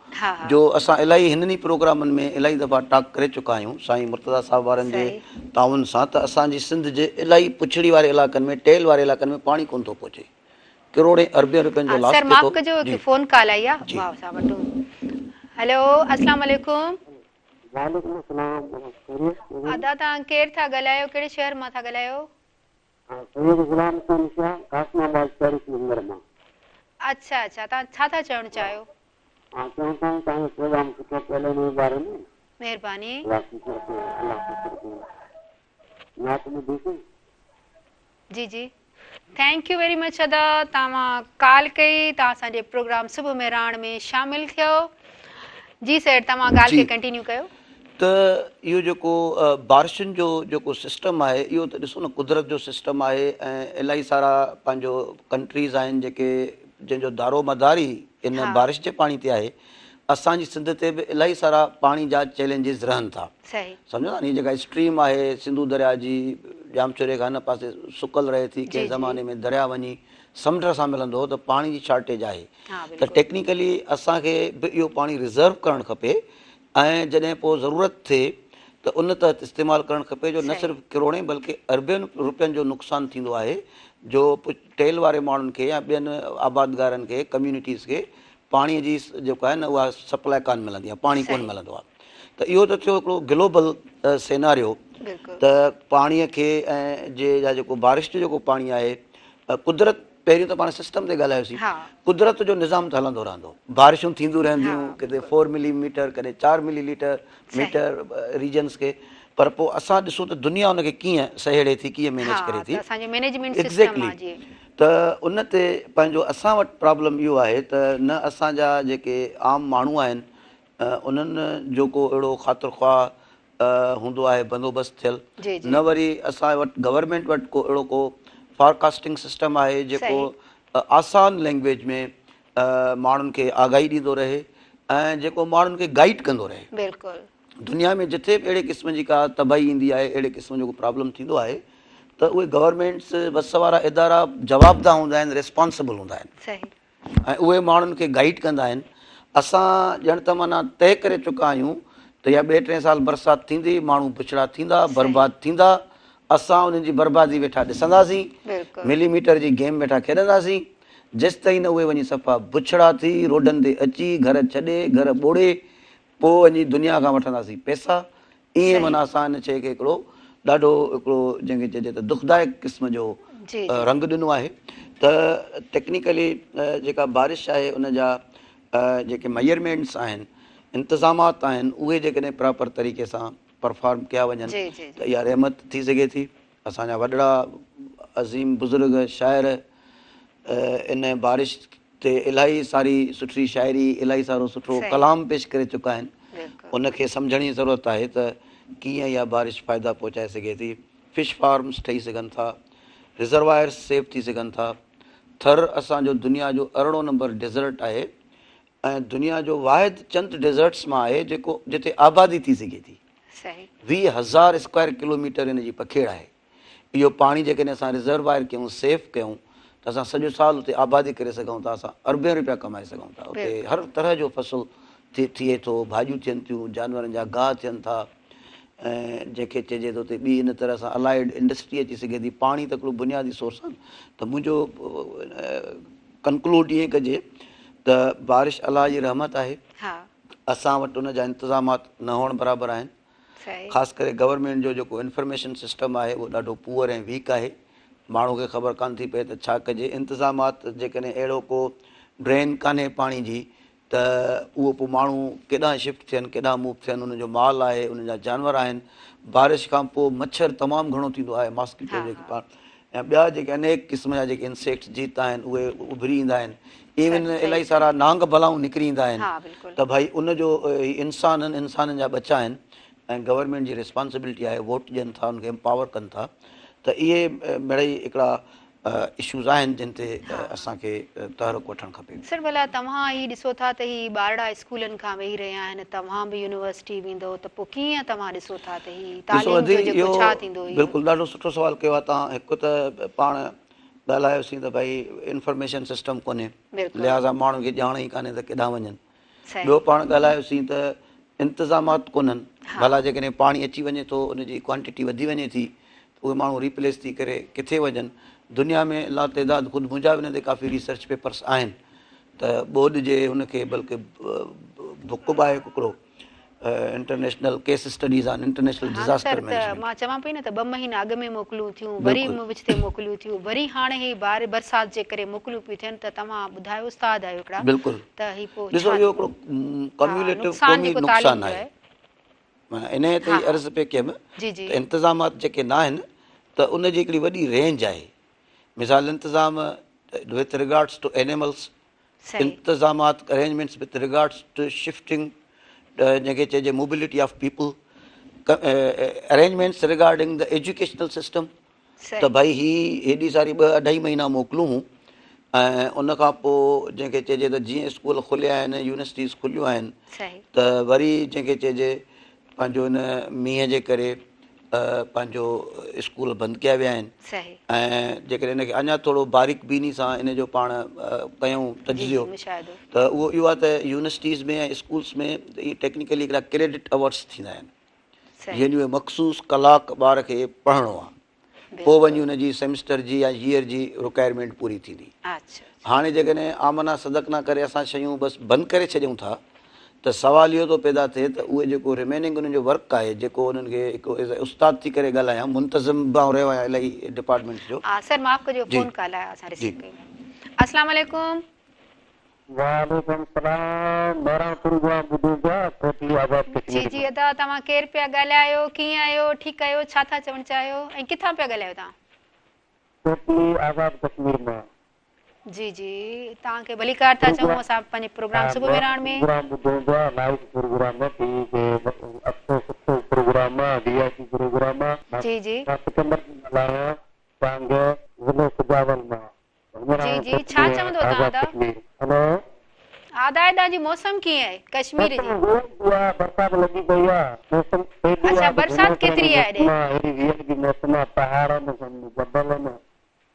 जो असां इलाही हिननि प्रोग्रामनि में इलाही दफ़ा टॉक करे चुका आहियूं साईं मुर्तज़ा साहिब वारनि जे ताउन सां, त असांजी सिंध जे इलाही पुछड़ी वारे इलाइक़नि में, टेल वारे इलाइक़नि में पाणी कोन थो पहुचे। करोड़े अरबे रुपयनि जो लॉस थिए थो। फोन कॉल आई आहे। हेलो, अस्सलाम वालेकुम। वालेकुम अस्सलाम। खैरियत? अदा तव्हां केरु था ॻाल्हायो, कहिड़े शहर मां था ॻाल्हायो? सैयद गुलाम हुसैन शाह, कासमाबाद शरीफ नंबर मां। अच्छा अच्छा, तव्हां छा था चवणु चाहियो? चवनि था तव्हांजो प्रोग्राम सुठो पियल हिन बारे में। महिरबानी। नात में ॾिसी जी जी, थैंक यू वेरी मच अदा, तव्हां कॉल कई, तव्हां असांजे प्रोग्राम सुबुह में राण में शामिल थियो। जी सर, तव्हां ॻाल्हि खे कंटिन्यू कयो। त इहो जेको बारिशुनि जो जेको सिस्टम आहे इहो त ॾिसो न कुदरत जो सिस्टम आहे ऐं इलाही सारा पंहिंजो कंट्रीज़ आहिनि जेके जंहिंजो दारो मदार ई इन बारिश जे पाणी ते आहे। असांजी सिंध ते बि इलाही सारा पाणी जा चैलेंजिस रहनि था। सम्झो था नी, जेका स्ट्रीम आहे सिंधू दरिया जी जामचोरे खां हिन पासे सुकल रहे थी, कंहिं ज़माने में दरिया वञी समुंड सां मिलंदो हो त पाणी जी शॉर्टेज आहे। त टेक्निकली असांखे बि इहो पाणी रिज़र्व करणु खपे ऐं जॾहिं पोइ ज़रूरत थिए त उन तहत इस्तेमालु करणु खपे, जो न सिर्फ़ु किरोड़े बल्कि अरबनि रुपयनि जो नुक़सानु थींदो आहे जो टेल वारे माण्हुनि खे या ॿियनि आबादगारनि खे, कम्यूनिटीज़ खे पाणीअ जी जेको आहे न उहा सप्लाई कान मिलंदी आहे, पाणी कोन मिलंदो आहे। त इहो त थियो हिकिड़ो ग्लोबल सेनारियो त पाणीअ खे ऐं या जेको बारिश जो जेको पाणी आहे, कुदरत पहिरियों त पाण सिस्टम ते ॻाल्हायोसीं, कुदरत जो निज़ाम त हलंदो रहंदो, बारिशूं थींदियूं रहंदियूं, किथे 4 मिलीमीटर कॾहिं 4 मिलीमीटर रीजन्स खे, पर पोइ असां ॾिसूं त दुनिया उनखे कीअं सहेड़े थी, कीअं मैनेज करे थी। एग्ज़ैक्टली। त उन ते पंहिंजो असां वटि प्रॉब्लम इहो आहे त न असांजा जेके आम माण्हू आहिनि उन्हनि जेको अहिड़ो ख़ातिर ख़्वाह हूंदो आहे बंदोबस्तु थियल, न वरी असां वटि गवर्नमेंट वटि को अहिड़ो को फॉरकास्टिंग सिस्टम आहे जेको आसान लैंग्वेज में माण्हुनि खे आगाही ॾींदो रहे ऐं जेको माण्हुनि खे गाइड कंदो रहे। दुनिया में जिथे बि अहिड़े क़िस्म जी का तबाही ईंदी आहे, अहिड़े क़िस्म जो को प्रॉब्लम थींदो आहे त उहे गवर्नमेंट्स बस वारा इदारा जवाबदाह हूंदा आहिनि, रिस्पॉन्सिबल हूंदा आहिनि ऐं उहे माण्हुनि खे गाइड कंदा आहिनि। असां ॼण त माना तइ करे चुका आहियूं त या 2-3 साल बरसाति थींदी, माण्हू पुछड़ा थींदा, बर्बाद थींदा, असां उन्हनि जी बर्बादी वेठा ॾिसंदासीं, मिलीमीटर जी गेम वेठा खेॾंदासीं, जेसि ताईं न उहे वञी सफ़ा बुछड़ा थी रोडनि ते अची घर छॾे घर ॿोड़े पोइ वञी दुनिया खां वठंदासीं पैसा। ईअं माना असां हिन शइ खे हिकिड़ो ॾाढो हिकिड़ो जंहिंखे चइजे त दुखदायक क़िस्म जो रंग ॾिनो आहे। त टेक्निकली जेका बारिश आहे उन जा जेके मेजरमेंट्स आहिनि, इंतिज़ामात आहिनि, उहे जेकॾहिं प्रॉपर तरीक़े सां परफॉर्म कया वञनि त इहा रहमत थी सघे थी। असांजा वॾड़ा अज़ीम बुज़ुर्ग शाइर इन बारिश ते इलाही सारी सुठी शाइरी, इलाही सारो सुठो कलाम पेश करे चुका आहिनि। उनखे सम्झण जी ज़रूरत आहे त कीअं इहा बारिश फ़ाइदा पहुचाए सघे थी। फिश फार्म्स ठही सघनि था, रिज़र्वायर्स सेव थी सघनि था। थर असांजो दुनिया जो 18 नंबर डेज़र्ट आहे ऐं दुनिया जो वाहिद चंद डेज़र्ट्स मां आहे जेको जिते आबादी थी सघे थी। 20,000 स्क्वायर किलोमीटर हिन जी पखेड़ आहे। इहो पाणी जेकॾहिं असां रिज़र्वायर कयूं, सेव कयूं त असां सॼो साल उते आबादी करे सघूं था, असां अरबे रुपया कमाए सघूं था। उते हर तरह जो फ़सुलु थिए थो, भाॼियूं थियनि थियूं, जानवरनि जा गाह थियनि था ऐं जंहिंखे चइजे थो त ॿी इन तरह सां अलाइड इंडस्ट्री अची सघे थी। पाणी त हिकिड़ो बुनियादी सोर्स आहे। त मुंहिंजो कंक्लूड ईअं कजे त बारिश अलाह जी रहमत आहे। असां वटि उन जा इंतिज़ामात न हुअण बराबरि आहिनि। ख़ासि करे गवर्नमेंट जो जेको इंफॉर्मेशन सिस्टम आहे उहो ॾाढो पुअर ऐं वीक आहे। माण्हू खे ख़बर कान थी पए त छा कजे। इंतिज़ामात जेकॾहिं अहिड़ो को ड्रेन कान्हे पाणी जी त उहो पोइ माण्हू केॾांहुं शिफ्ट थियनि, केॾांहुं मूव थियनि, उनजो माल आहे, उनजा जानवर आहिनि। बारिश खां पोइ मच्छर तमामु घणो थींदो आहे, मॉस्किटो जेके पाण ऐं ॿिया जेके अनेक क़िस्म जा जेके इंसेक्ट्स जीत आहिनि उहे उभरी ईंदा आहिनि। इवन इलाही सारा नांग भलाऊं निकिरी ईंदा आहिनि। त भई उनजो इंसाननि जा बचा आहिनि ऐं गवर्नमेंट जी रिस्पॉन्सिबिलिटी आहे, वोट ॾियनि था, उनखे एम्पावर कनि था। त इहे मिड़ई हिकिड़ा इशूज़ आहिनि जिन ते असांखे तहरुक वठणु खपे। सर भला तव्हां ही ॾिसो था त ही ॿारड़ा स्कूलनि खां वेही रहिया आहिनि, तव्हां बि यूनिवर्सिटी वेंदो त पोइ कीअं तव्हां ॾिसो था त ही तालीम जो जेको छा थींदो? बिल्कुलु ॾाढो सुठो सुवालु कयो आहे तव्हां। हिकु त पाण ॻाल्हायोसीं त भई इंफॉर्मेशन सिस्टम कोन्हे, लिहाज़ा माण्हुनि खे ॼाण ई कान्हे त केॾांहुं वञनि। ॿियो पाण ॻाल्हायोसीं त इंतिज़ामात कोन्हनि। भला जेकॾहिं पाणी अची वञे थो, उनजी क्वांटिटी वधी वञे थी त उहे माण्हू रिप्लेस थी करे किथे वञनि। दुनिया में लातइदाद ख़ुदि मुंहिंजा बि हिन ते काफ़ी रिसर्च पेपर्स आहिनि त ॿोॾि जे हुनखे बल्कि भुक बि आहे हिकिड़ो इंटरनेशनल केस स्टडीज़ आहिनि इंटरनेशनल हा डिज़ास्टर सर, त मैनेजमेंट। मां चवां पई न त 2 महीना अॻु में मोकिलियूं थियूं, वरी विच ते मोकिलियूं थियूं, वरी हाणे ही बरसाति जे करे मोकिलियूं पियूं थियनि, त तव्हां ॿुधायो उस्ताद आहियो हिकिड़ा, बिल्कुलु त ही पोइ ॾिसो छा इहो थींदो? हिकिड़ो कम्यूलेटिव नुक़सानु क़ौमी जेको तालीम नुक़सानु जो आहे। आहे। माना इन ते हा, ई अर्ज़ु पे कयमि जी जी त इंतिज़ामात जेके न आहिनि त उन जी हिकिड़ी वॾी रेंज आहे। मिसाल इंतिज़ाम विथ रिगार्ड्स टू एनिमल्स, सही इंतिज़ामात arrangements with regards to shifting जंहिंखे चइजे mobility of people, arrangements regarding the educational system. त सही भाई ही हेॾी सारी 2-2.5 महीना मोकिलूं ऐं उन खां पोइ जंहिंखे चइजे त जीअं स्कूल खुलिया आहिनि, यूनिवर्सिटीज़ खुलियूं आहिनि, सही त वरी जंहिंखे चइजे पंहिंजो हिन मींहं जे करे पंहिंजो स्कूल बंदि कया विया आहिनि। सही ऐं जेकॾहिं हिनखे अञा थोरो बारीक बीनी सां इन जो पाण कयूं जी तजियो जी मुशाहिदो त उहो इहो आहे त यूनिवर्सिटीज़ में ऐं स्कूल्स में इहे टेक्निकली हिकिड़ा क्रेडिट अवर्स थींदा आहिनि, सही जंहिंजो मख़सूस कलाक ॿार खे पढ़णो आहे, पोइ वञी हुनजी सेमिस्टर जी या ईयर जी रिक्वायरमेंट पूरी थींदी। अच्छा हाणे जेकॾहिं आमना सदकना करे असां शयूं बसि बंदि करे छॾियूं था त सवाल इहो थो पैदा थिए त उहे जेको रिमेनिंग उन्हनि जो वर्क आहे, जेको उन्हनि खे हिकु उस्ताद थी करे ॻाल्हायां, मुंतज़िम बि रहियो आहियां इलाही डिपार्टमेंट्स जो। हा सर, माफ़ कजो, जी फोन कॉल आहे, असां जी रिसीव कयूं। अस्सलाम वालेकुम। वालेकुम सलाम, मेरा प्रोग्राम ॿुधूंगा कोटी आबाद जी कश्मीर जी में। अदा, तव्हां केरु पिया ॻाल्हायो, कीअं आहियो, ठीकु आहियो, छा था चवणु चाहियो ऐं किथां पिया ॻाल्हायो तव्हां? कोटी आबाद कश्मीर में। जी जी, तव्हांखे भलीकार था चऊं, असां पंहिंजे प्रोग्राम सुबुह में राण में। प्रोग्राम ॿुधूंगा, लाइव प्रोग्राम में, टीवी के अच्छो सुठो प्रोग्राम आहे, वीआईपी प्रोग्राम आहे। जी जी मां सिकंदर जी ॻाल्हायां, तव्हांखे ज़िलो सुजावल मां। जी जी, छा चवंदो तव्हां आबाद अदा? कश्मीर। हेलो आदायदा जी मौसम कीअं आहे कश्मीर जी? बरसाति लॻी पई आहे, मौसम हेॾी अच्छा, आहे त घुमण बरसाति फिरण केतिरी जो आहे मौसम हेॾे? आहे, हेॾी वीआईपी मौसम आहे, पहाड़नि जबलनि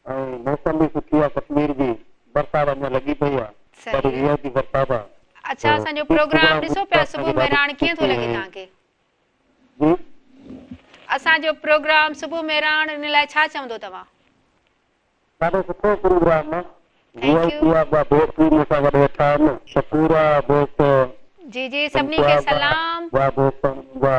ऐं मौसम बि सुठी आहे कश्मीर जी। बरसाति अञा लॻी पई आहे, ॾाढी सही। वीआईपी बरसाति आहे। अच्छा, असांजो प्रोग्राम ॾिसो पिया सुबुह में राण, कीअं थो लॻे तव्हांखे? जी असांजो प्रोग्राम सुबुह में राण, इन लाइ छा चवंदो तव्हां? ॾाढो सुठो प्रोग्राम आहे, थैंक यू। वीआईपी आहे, दोस्त बि मूंसां गॾु वेठा आहिनि, शकूर आहे दोस्त, जी जी, सभिनी खे सलाम। उहा दोस्त उहा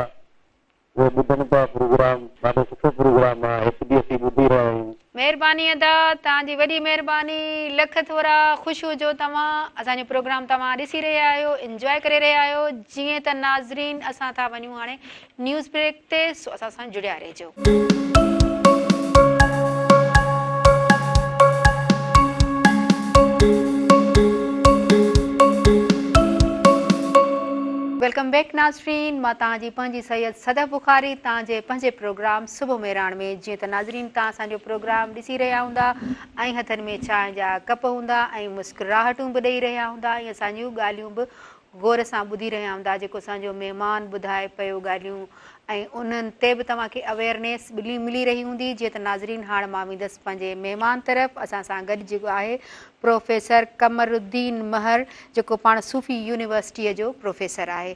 उहे ॿुधनि पिया प्रोग्राम, ॾाढो सुठो प्रोग्राम आहे, HBSC ॿुधी रहिया आहियूं। महिरबानी अदा, तव्हांजी वॾी महिरबानी, लख थोरा, ख़ुशि हुजो तव्हां। असांजो प्रोग्राम तव्हां ॾिसी रहिया आहियो, इंजॉय करे रहिया आहियो। जीअं त नाज़रीन, असां था वञूं हाणे न्यूज़ ब्रेक ते, सो असां सां जुड़िया रहिजो। वेलकम बैक नाज़रीन, मां तव्हांजी पंहिंजी सैयद सदफ बुखारी, तव्हांजे पंहिंजे प्रोग्राम सुबुह में राण में। जीअं त नाज़रीन, तव्हां असांजो प्रोग्राम ॾिसी रहिया हूंदा ऐं हथनि में चांहि जा कप हूंदा ऐं मुस्कुराहटूं बि ॾेई रहिया हूंदा ऐं असांजियूं ॻाल्हियूं बि गौर सां ॿुधी रहिया हूंदा, जेको असांजो महिमान ॿुधाए पियो ॻाल्हियूं, ऐं उन्हनि ते बि तव्हांखे अवेयरनेस मिली रही हूंदी। जीअं त नाज़रीन, हाणे मां वेंदसि पंहिंजे महिमान तरफ़। असां सां गॾु जेको आहे प्रोफेसर कमरुद्दीन महर, जेको पाण सूफ़ी यूनिवर्सिटीअ जो प्रोफेसर आहे।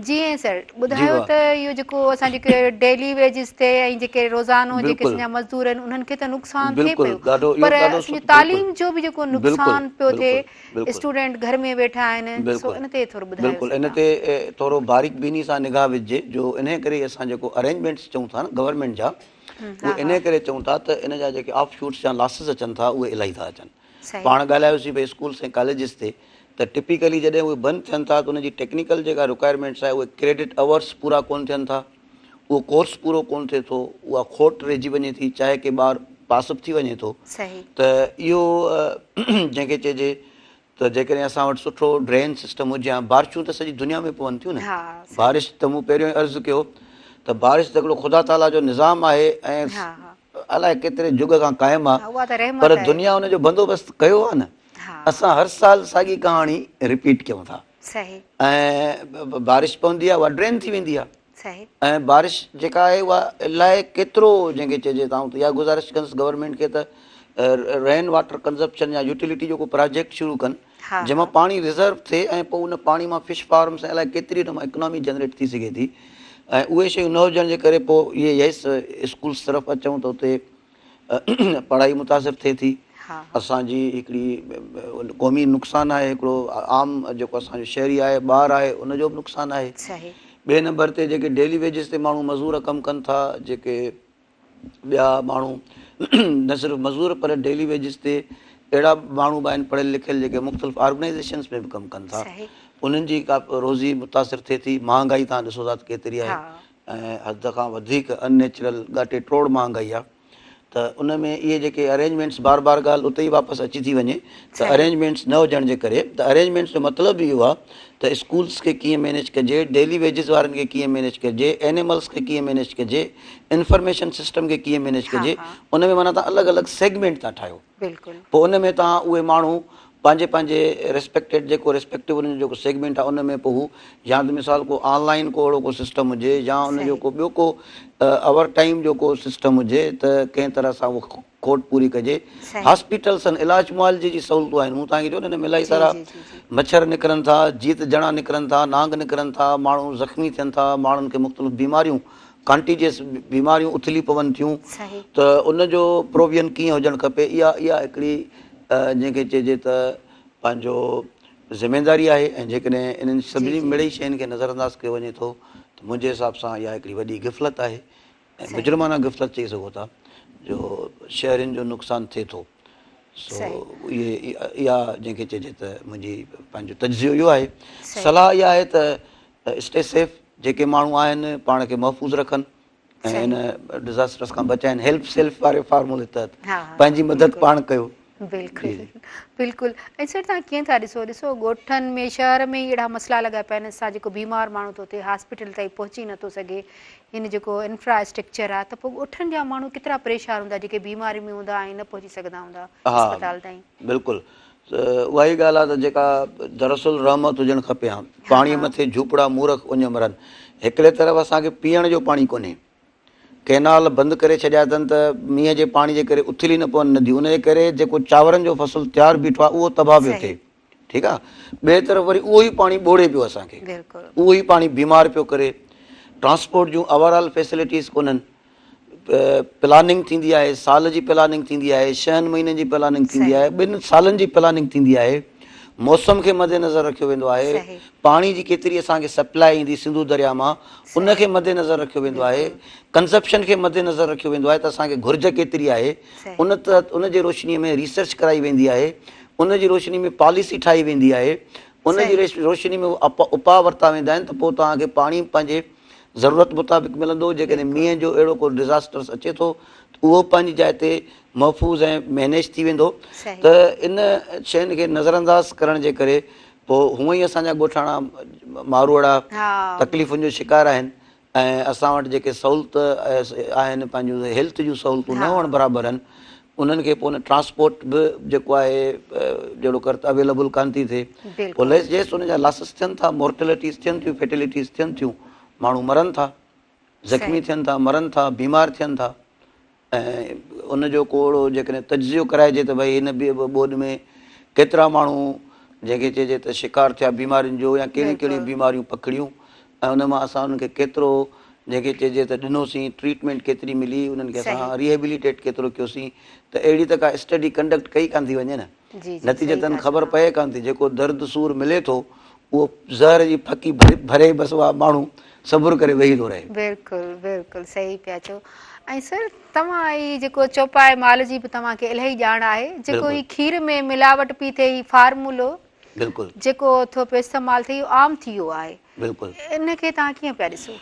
जी सर, ॿुधायो त इहो जेको असां जेके डेली वेजिस ते ऐं जेके रोज़ानो जेके असांजा मज़दूर आहिनि, उन्हनि खे त नुक़सानु थिए पियो, पर असांजी तालीम जो बि जेको नुक़सानु पियो थिए, स्टूडेंट घर में वेठा आहिनि, सो इन ते थोरो ॿुधायो। बिल्कुलु, इन ते थोरो बारीक बीनी सां निगाह विझिजे, जो इन करे असां जेको अरेंजमेंट्स चऊं था न गवर्नमेंट जा, उहे इन करे चऊं था त इन जा जेके ऑफ शूट्स या लॉसिस अचनि था, उहे इलाही था अचनि। पाण ॻाल्हायोसीं भई स्कूल्स ऐं कॉलेजिस ते, त टिपिकली जॾहिं उहे बंदि थियनि था त उनजी टेक्निकल जेका रिक्वायरमेंट्स आहे, उहे क्रेडिट अवर्स पूरा कोन थियनि था, उहो कोर्स पूरो कोन थिए थो, उहा खोट रहिजी वञे थी, चाहे की ॿारु पास बि थी वञे थो। त इहो जंहिंखे चइजे त जेकॾहिं असां वटि सुठो ड्रेन सिस्टम हुजे, हा बारिशूं त सॼी दुनिया में पवनि थियूं न, बारिश त मूं पहिरियों ई अर्ज़ु कयो त बारिश त हिकिड़ो ख़ुदा ताला जो निज़ाम आहे ऐं अलाए केतिरे जुग खां क़ाइमु आहे, पर दुनिया हुनजो बंदोबस्तु कयो आहे न। असां हर साल साॻी कहाणी रिपीट कयूं था, ऐं बारिश पवंदी आहे, उहा ड्रेन थी वेंदी आहे, ऐं बारिश जेका आहे उहा इलाही केतिरो जंहिंखे चइजे तव्हां त इहा गुज़ारिश कंदुसि गवर्नमेंट खे त रेन वाटर कंज़प्शन या यूटिलिटी जेको प्रोजेक्ट शुरू कनि, जंहिंमां पाणी रिज़र्व थिए ऐं पोइ उन पाणी मां फिश फार्म्स ऐं अलाए केतिरी न इकोनॉमी जनरेट थी सघे थी। ऐं उहे शयूं न हुजण जे करे पोइ इहे यस स्कूल्स तरफ़ अचूं त उते पढ़ाई मुतासिर थिए थी। असांजी हिकिड़ी क़ौमी नुक़सानु आहे, हिकिड़ो आम जेको असांजो शहरी आहे, ॿारु आहे, उनजो बि नुक़सानु आहे। ॿिए नंबर ते जेके डेली वेजिस ते माण्हू मज़ूर कमु कनि था, जेके ॿिया माण्हू न सिर्फ़ु मज़ूर पर डेली वेजिस ते अहिड़ा माण्हू बि आहिनि पढ़ियल लिखियल जेके मुख़्तलिफ़ ऑर्गनाइज़ेशन्स में बि कमु कनि था, उन्हनि जी का रोज़ी मुतासिर थिए थी। महांगाई तव्हां ॾिसो था केतिरी आहे, ऐं हद खां वधीक अननेचुरल ॻाटे ट्रोड़ महांगाई आहे। त उन में इहे जेके अरेंजमेंट्स बार बार ॻाल्हि उते ई वापसि अची थी वञे त अरेंजमेंट्स न हुजण जे करे, त अरेंजमेंट्स जो मतिलबु इहो आहे त स्कूल्स खे कीअं मैनेज कजे, डेली वेजिस वारनि खे कीअं मैनेज कजे, एनिमल्स खे कीअं मैनेज कजे, इंफॉर्मेशन सिस्टम खे कीअं मैनेज कजे, उन में माना तव्हां अलॻि अलॻि सेगमेंट था ठाहियो। पोइ उन में तव्हां उहे माण्हू पंहिंजे पंहिंजे रिस्पेक्टेड जेको रिस्पेक्टिव उन्हनि जो जेको सेगमेंट आहे उन में पोइ हू या त मिसाल को ऑनलाइन को अहिड़ो को सिस्टम हुजे या उनजो को ॿियो को ओवर टाइम जो को सिस्टम हुजे त कंहिं तरह सां उहो खोट पूरी कजे। हॉस्पिटल्स आहिनि, इलाज मुआवजे जी सहूलियतूं आहिनि। मूं तव्हांखे चयो न, हिन में इलाही सारा मच्छर निकिरनि था, जीत जणा निकिरनि था, नांग निकिरनि था, माण्हू ज़ख़्मी थियनि था, माण्हुनि खे मुख़्तलिफ़ बीमारियूं कॉन्टीजियस बीमारियूं उथली पवनि थियूं, त उनजो प्रोविजन कीअं हुजणु खपे। इहा हिकिड़ी जंहिंखे चइजे त पंहिंजो ज़िमेदारी आहे। ऐं जेकॾहिं इन्हनि सभिनी मिड़ई शयुनि खे नज़रअंदाज़ कयो वञे थो त मुंहिंजे हिसाब सां इहा हिकिड़ी वॾी गिफ़लत आहे, ऐं मुजरमाना गिफ़लत चई सघो था, जो शहरनि जो नुक़सानु थिए थो। सो इहा जंहिंखे चइजे त मुंहिंजी पंहिंजो तजियो इहो आहे। सलाह इहा आहे त स्टे सेफ, जेके माण्हू आहिनि पाण खे महफ़ूज़ रखनि ऐं हिन डिज़ास्टर्स खां बचाइनि। हेल्प सेल्फ वारे फार्मूले तहत पंहिंजी मदद पाण कयो। बिल्कुलु बिल्कुलु। ऐं सर तव्हां कीअं था ॾिसो ॻोठनि में शहर में अहिड़ा मसइला लॻा पिया आहिनि, असां जेको बीमार माण्हू थो थिए हॉस्पिटल ताईं पहुची नथो सघे, हिन जेको इंफ्रास्ट्रक्चर आहे, त पोइ ॻोठनि जा माण्हू केतिरा परेशान हूंदा जेके बीमारी में हूंदा ऐं न पहुची सघंदा हूंदा अस्पताल ताईं। बिल्कुलु उहा ई ॻाल्हि आहे त जेका दरअसल रहमत हुजणु खपे हा। पाणीअ मथे झूपड़ा मूर्ख उञ मरनि। हिकिड़े तरफ़ असांखे पीअण जो पाणी कोन्हे, कैनाल बंदि करे छॾिया अथनि त मींहं जे पाणी जे करे उथली न पवनि नदियूं, उनजे करे जेको चांवरनि जो फसल तयारु बीठो आहे उहो तबाह पियो थिए। ठीकु आहे, ॿिए तरफ़ वरी उहो ई पाणी ॿोड़े पियो असांखे, उहो ई पाणी बीमार पियो करे। ट्रांसपोर्ट जूं ओवरऑल फैसिलिटीज़ कोन्हनि, प्लानिंग थींदी आहे, साल जी प्लानिंग थींदी आहे, 6 महीननि जी प्लानिंग थींदी आहे, 2 सालनि जी प्लानिंग थींदी आहे। मौसम खे मद्देनज़र रखियो वेंदो आहे, पाणी जी केतिरी असांखे सप्लाई ईंदी सिंधु दरिया मां उनखे मद्देनज़र रखियो वेंदो आहे, कंज़प्शन खे मद्देनज़र रखियो वेंदो आहे त असांखे घुर्ज केतिरी आहे। उनजे रोशनीअ में रिसर्च कराई वेंदी आहे, उनजी रोशनी में पॉलिसी ठाही वेंदी आहे, उनजी रोशनी में उपाउ वरिता वेंदा आहिनि, त पोइ तव्हांखे पाणी पंहिंजे ज़रूरत मुताबिक़ मिलंदो। जेकॾहिं मींहं जो अहिड़ो को डिज़ास्टर्स अचे थो त उहो पंहिंजी जाइ ते महफ़ूज़ ऐं मैनेज थी वेंदो। त इन शयुनि खे नज़रअंदाज़ करण जे करे पोइ हूअं ई असांजा ॻोठाणा मारूअड़ा तकलीफ़ुनि जो शिकार आहिनि, ऐं असां वटि जेके सहूलियत आहिनि पंहिंजूं हेल्थ जूं सहूलियतूं न हुअण बराबरि आहिनि, उन्हनि खे पोइ ट्रांसपोर्ट बि जेको आहे जहिड़ो कर अवेलेबल कान थी थिए, पोइ जेसि उनजा लॉसिस थियनि था, मोर्टेलिटीज़ थियनि थियूं, फैटिलिटीज़ थियनि थियूं, माण्हू मरनि था, ज़ख़्मी थियनि था, मरनि था, बीमार थियनि था। ऐं उनजो को अहिड़ो जेकॾहिं तजियो कराइजे त भई हिन ॿोॾि में केतिरा माण्हू जंहिंखे चइजे त शिकार थिया बीमारियुनि जो, या कहिड़ियूं कहिड़ियूं बीमारियूं पकड़ियूं, ऐं उन मां असां उन्हनि खे केतिरो जंहिंखे चइजे त ॾिनोसीं, ट्रीटमेंट केतिरी मिली, उन्हनि खे असां रिहेबिलिटेट केतिरो कयोसीं। त अहिड़ी त का स्टडी कंडक्ट कई कान थी वञे न, नतीजतन ख़बर पए कान थी। जेको दर्द सूर मिले थो उहो ज़हर जी फकी भरे बसि उहा माण्हू सब्र करे वेही थो रहे। बिल्कुलु बिल्कुलु सही पिया चओ। ऐं सर तव्हां ही जेको चौपाए माल जी बि तव्हांखे इलाही ॼाण आहे, जेको ही खीर में मिलावट पई थिए, ही फार्मूलो बिल्कुलु जेको थो पियो इस्तेमालु थिए, इहो आम थी वियो आहे। बिल्कुलु इनखे तव्हां कीअं पिया ॾिसो?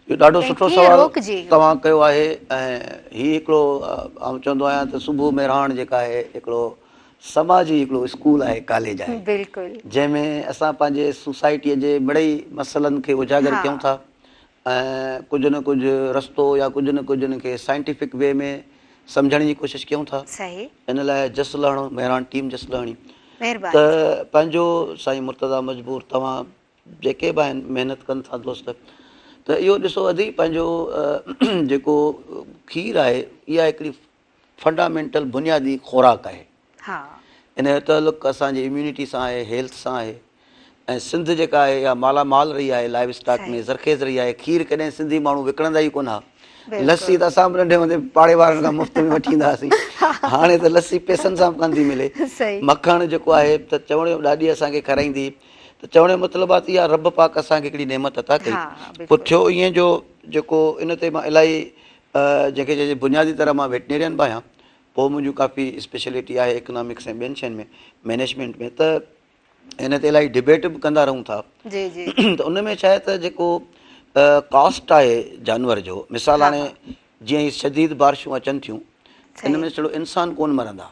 इहो ॾाढो सुठो सवाल तव्हां कयो आहे। ऐं हीउ हिकिड़ो आउं चवंदो आहियां त सुबुह मेरहाण जेका आहे हिकिड़ो समाजी हिकिड़ो स्कूल आहे, कॉलेज आहे, बिल्कुलु, जंहिंमें असां पंहिंजे सोसाइटीअ जे मिड़ई मसइलनि खे उजागर कयूं था, ऐं कुझु न कुझु रस्तो या कुझु न कुझु उनखे साइंटिफिक वे में सम्झण जी कोशिशि कयूं था। इन लाइ जस लहणो मेरहाण टीम जस लहणी त पंहिंजो साईं मुर्तज़ा मजबूर तव्हां जेके बि आहिनि महिनत कनि था दोस्त, त इहो ॾिसो अदी पंहिंजो जेको खीर आहे इहा हिकिड़ी फंडामेंटल बुनियादी खुराक आहे। इन जो तालुक़ु असांजी इम्यूनिटी सां आहे, हेल्थ सां आहे। ऐं सिंध जेका आहे इहा मालामाल रही आहे, लाइव स्टॉक में ज़रखेज़ रही आहे। खीर कॾहिं सिंधी माण्हू विकिणंदा ई कोन हा। लस्सी त असां बि नंढे हूंदे पाड़े वारनि खां मुफ़्त में वठी ईंदा हुआसीं, हाणे त लस्सी पैसनि सां बि कोन थी मिले। मखण जेको आहे त चवण ॾाढी असांखे खाराईंदी, त त चवण जो मतिलबु आहे त इहा रब पाक असांखे हिकिड़ी नेमत अता कई। पोइ थियो ईअं जो जेको इन ते मां इलाही जंहिंखे चइजे बुनियादी तरह मां वेटनेरियन बि आहियां, पोइ मुंहिंजूं काफ़ी स्पेशलिटी आहे इकोनॉमिक्स ऐं ॿियनि शयुनि में, मैनेजमेंट में, त इन ते इलाही डिबेट बि कंदा रहूं था। त उन में छा आहे त जेको कॉस्ट आहे जानवर जो, मिसाल हाणे जीअं ई शदीद बारिशूं अचनि थियूं, इन में छड़ो इंसान कोन मरंदा,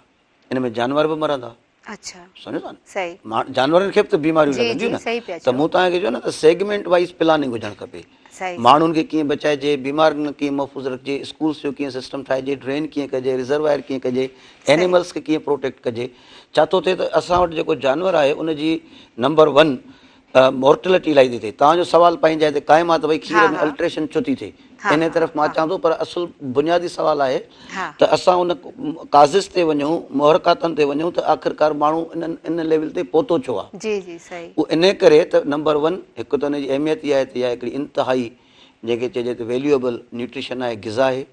इन में जानवर बि मरंदा। सम्झो था न, जानवरनि खे बि त बीमारियूं लॻंदियूं न। त मूं तव्हांखे चयो न त सेगमेंट वाइज़ प्लानिंग हुजणु खपे, माण्हुनि खे कीअं बचाइजे, बीमारियुनि कीअं महफ़ूज़ रखिजे, स्कूल्स जो कीअं सिस्टम ठाहिजे, ड्रेन कीअं कजे, रिज़र्वायर कीअं कजे, एनिमल्स खे कीअं प्रोटेक्ट कजे। छा थो थिए त असां वटि जेको जानवर आहे उनजी नंबर 1 मॉर्टेलिटी इलाही थी थिए। तव्हांजो सवाल पंहिंजे जाइ ते क़ाइमु आहे त भई खीर में अल्ट्रेशन छो थी थिए, इन तरफ़ मां चवां थो, पर असुल बुनियादी सुवालु आहे त असां उन काज़िस ते वञूं, मुहरकातनि ते वञूं, त आख़िरकार माण्हू इन लेवल ते पहुतो छो आहे। उहो इन करे त नंबर 1 हिकु त हुनजी अहमियत इहा आहे त इहा हिकिड़ी इंतिहाई जंहिंखे चइजे त वैल्यूएबल न्यूट्रिशन आहे, ग़िज़ा आहे।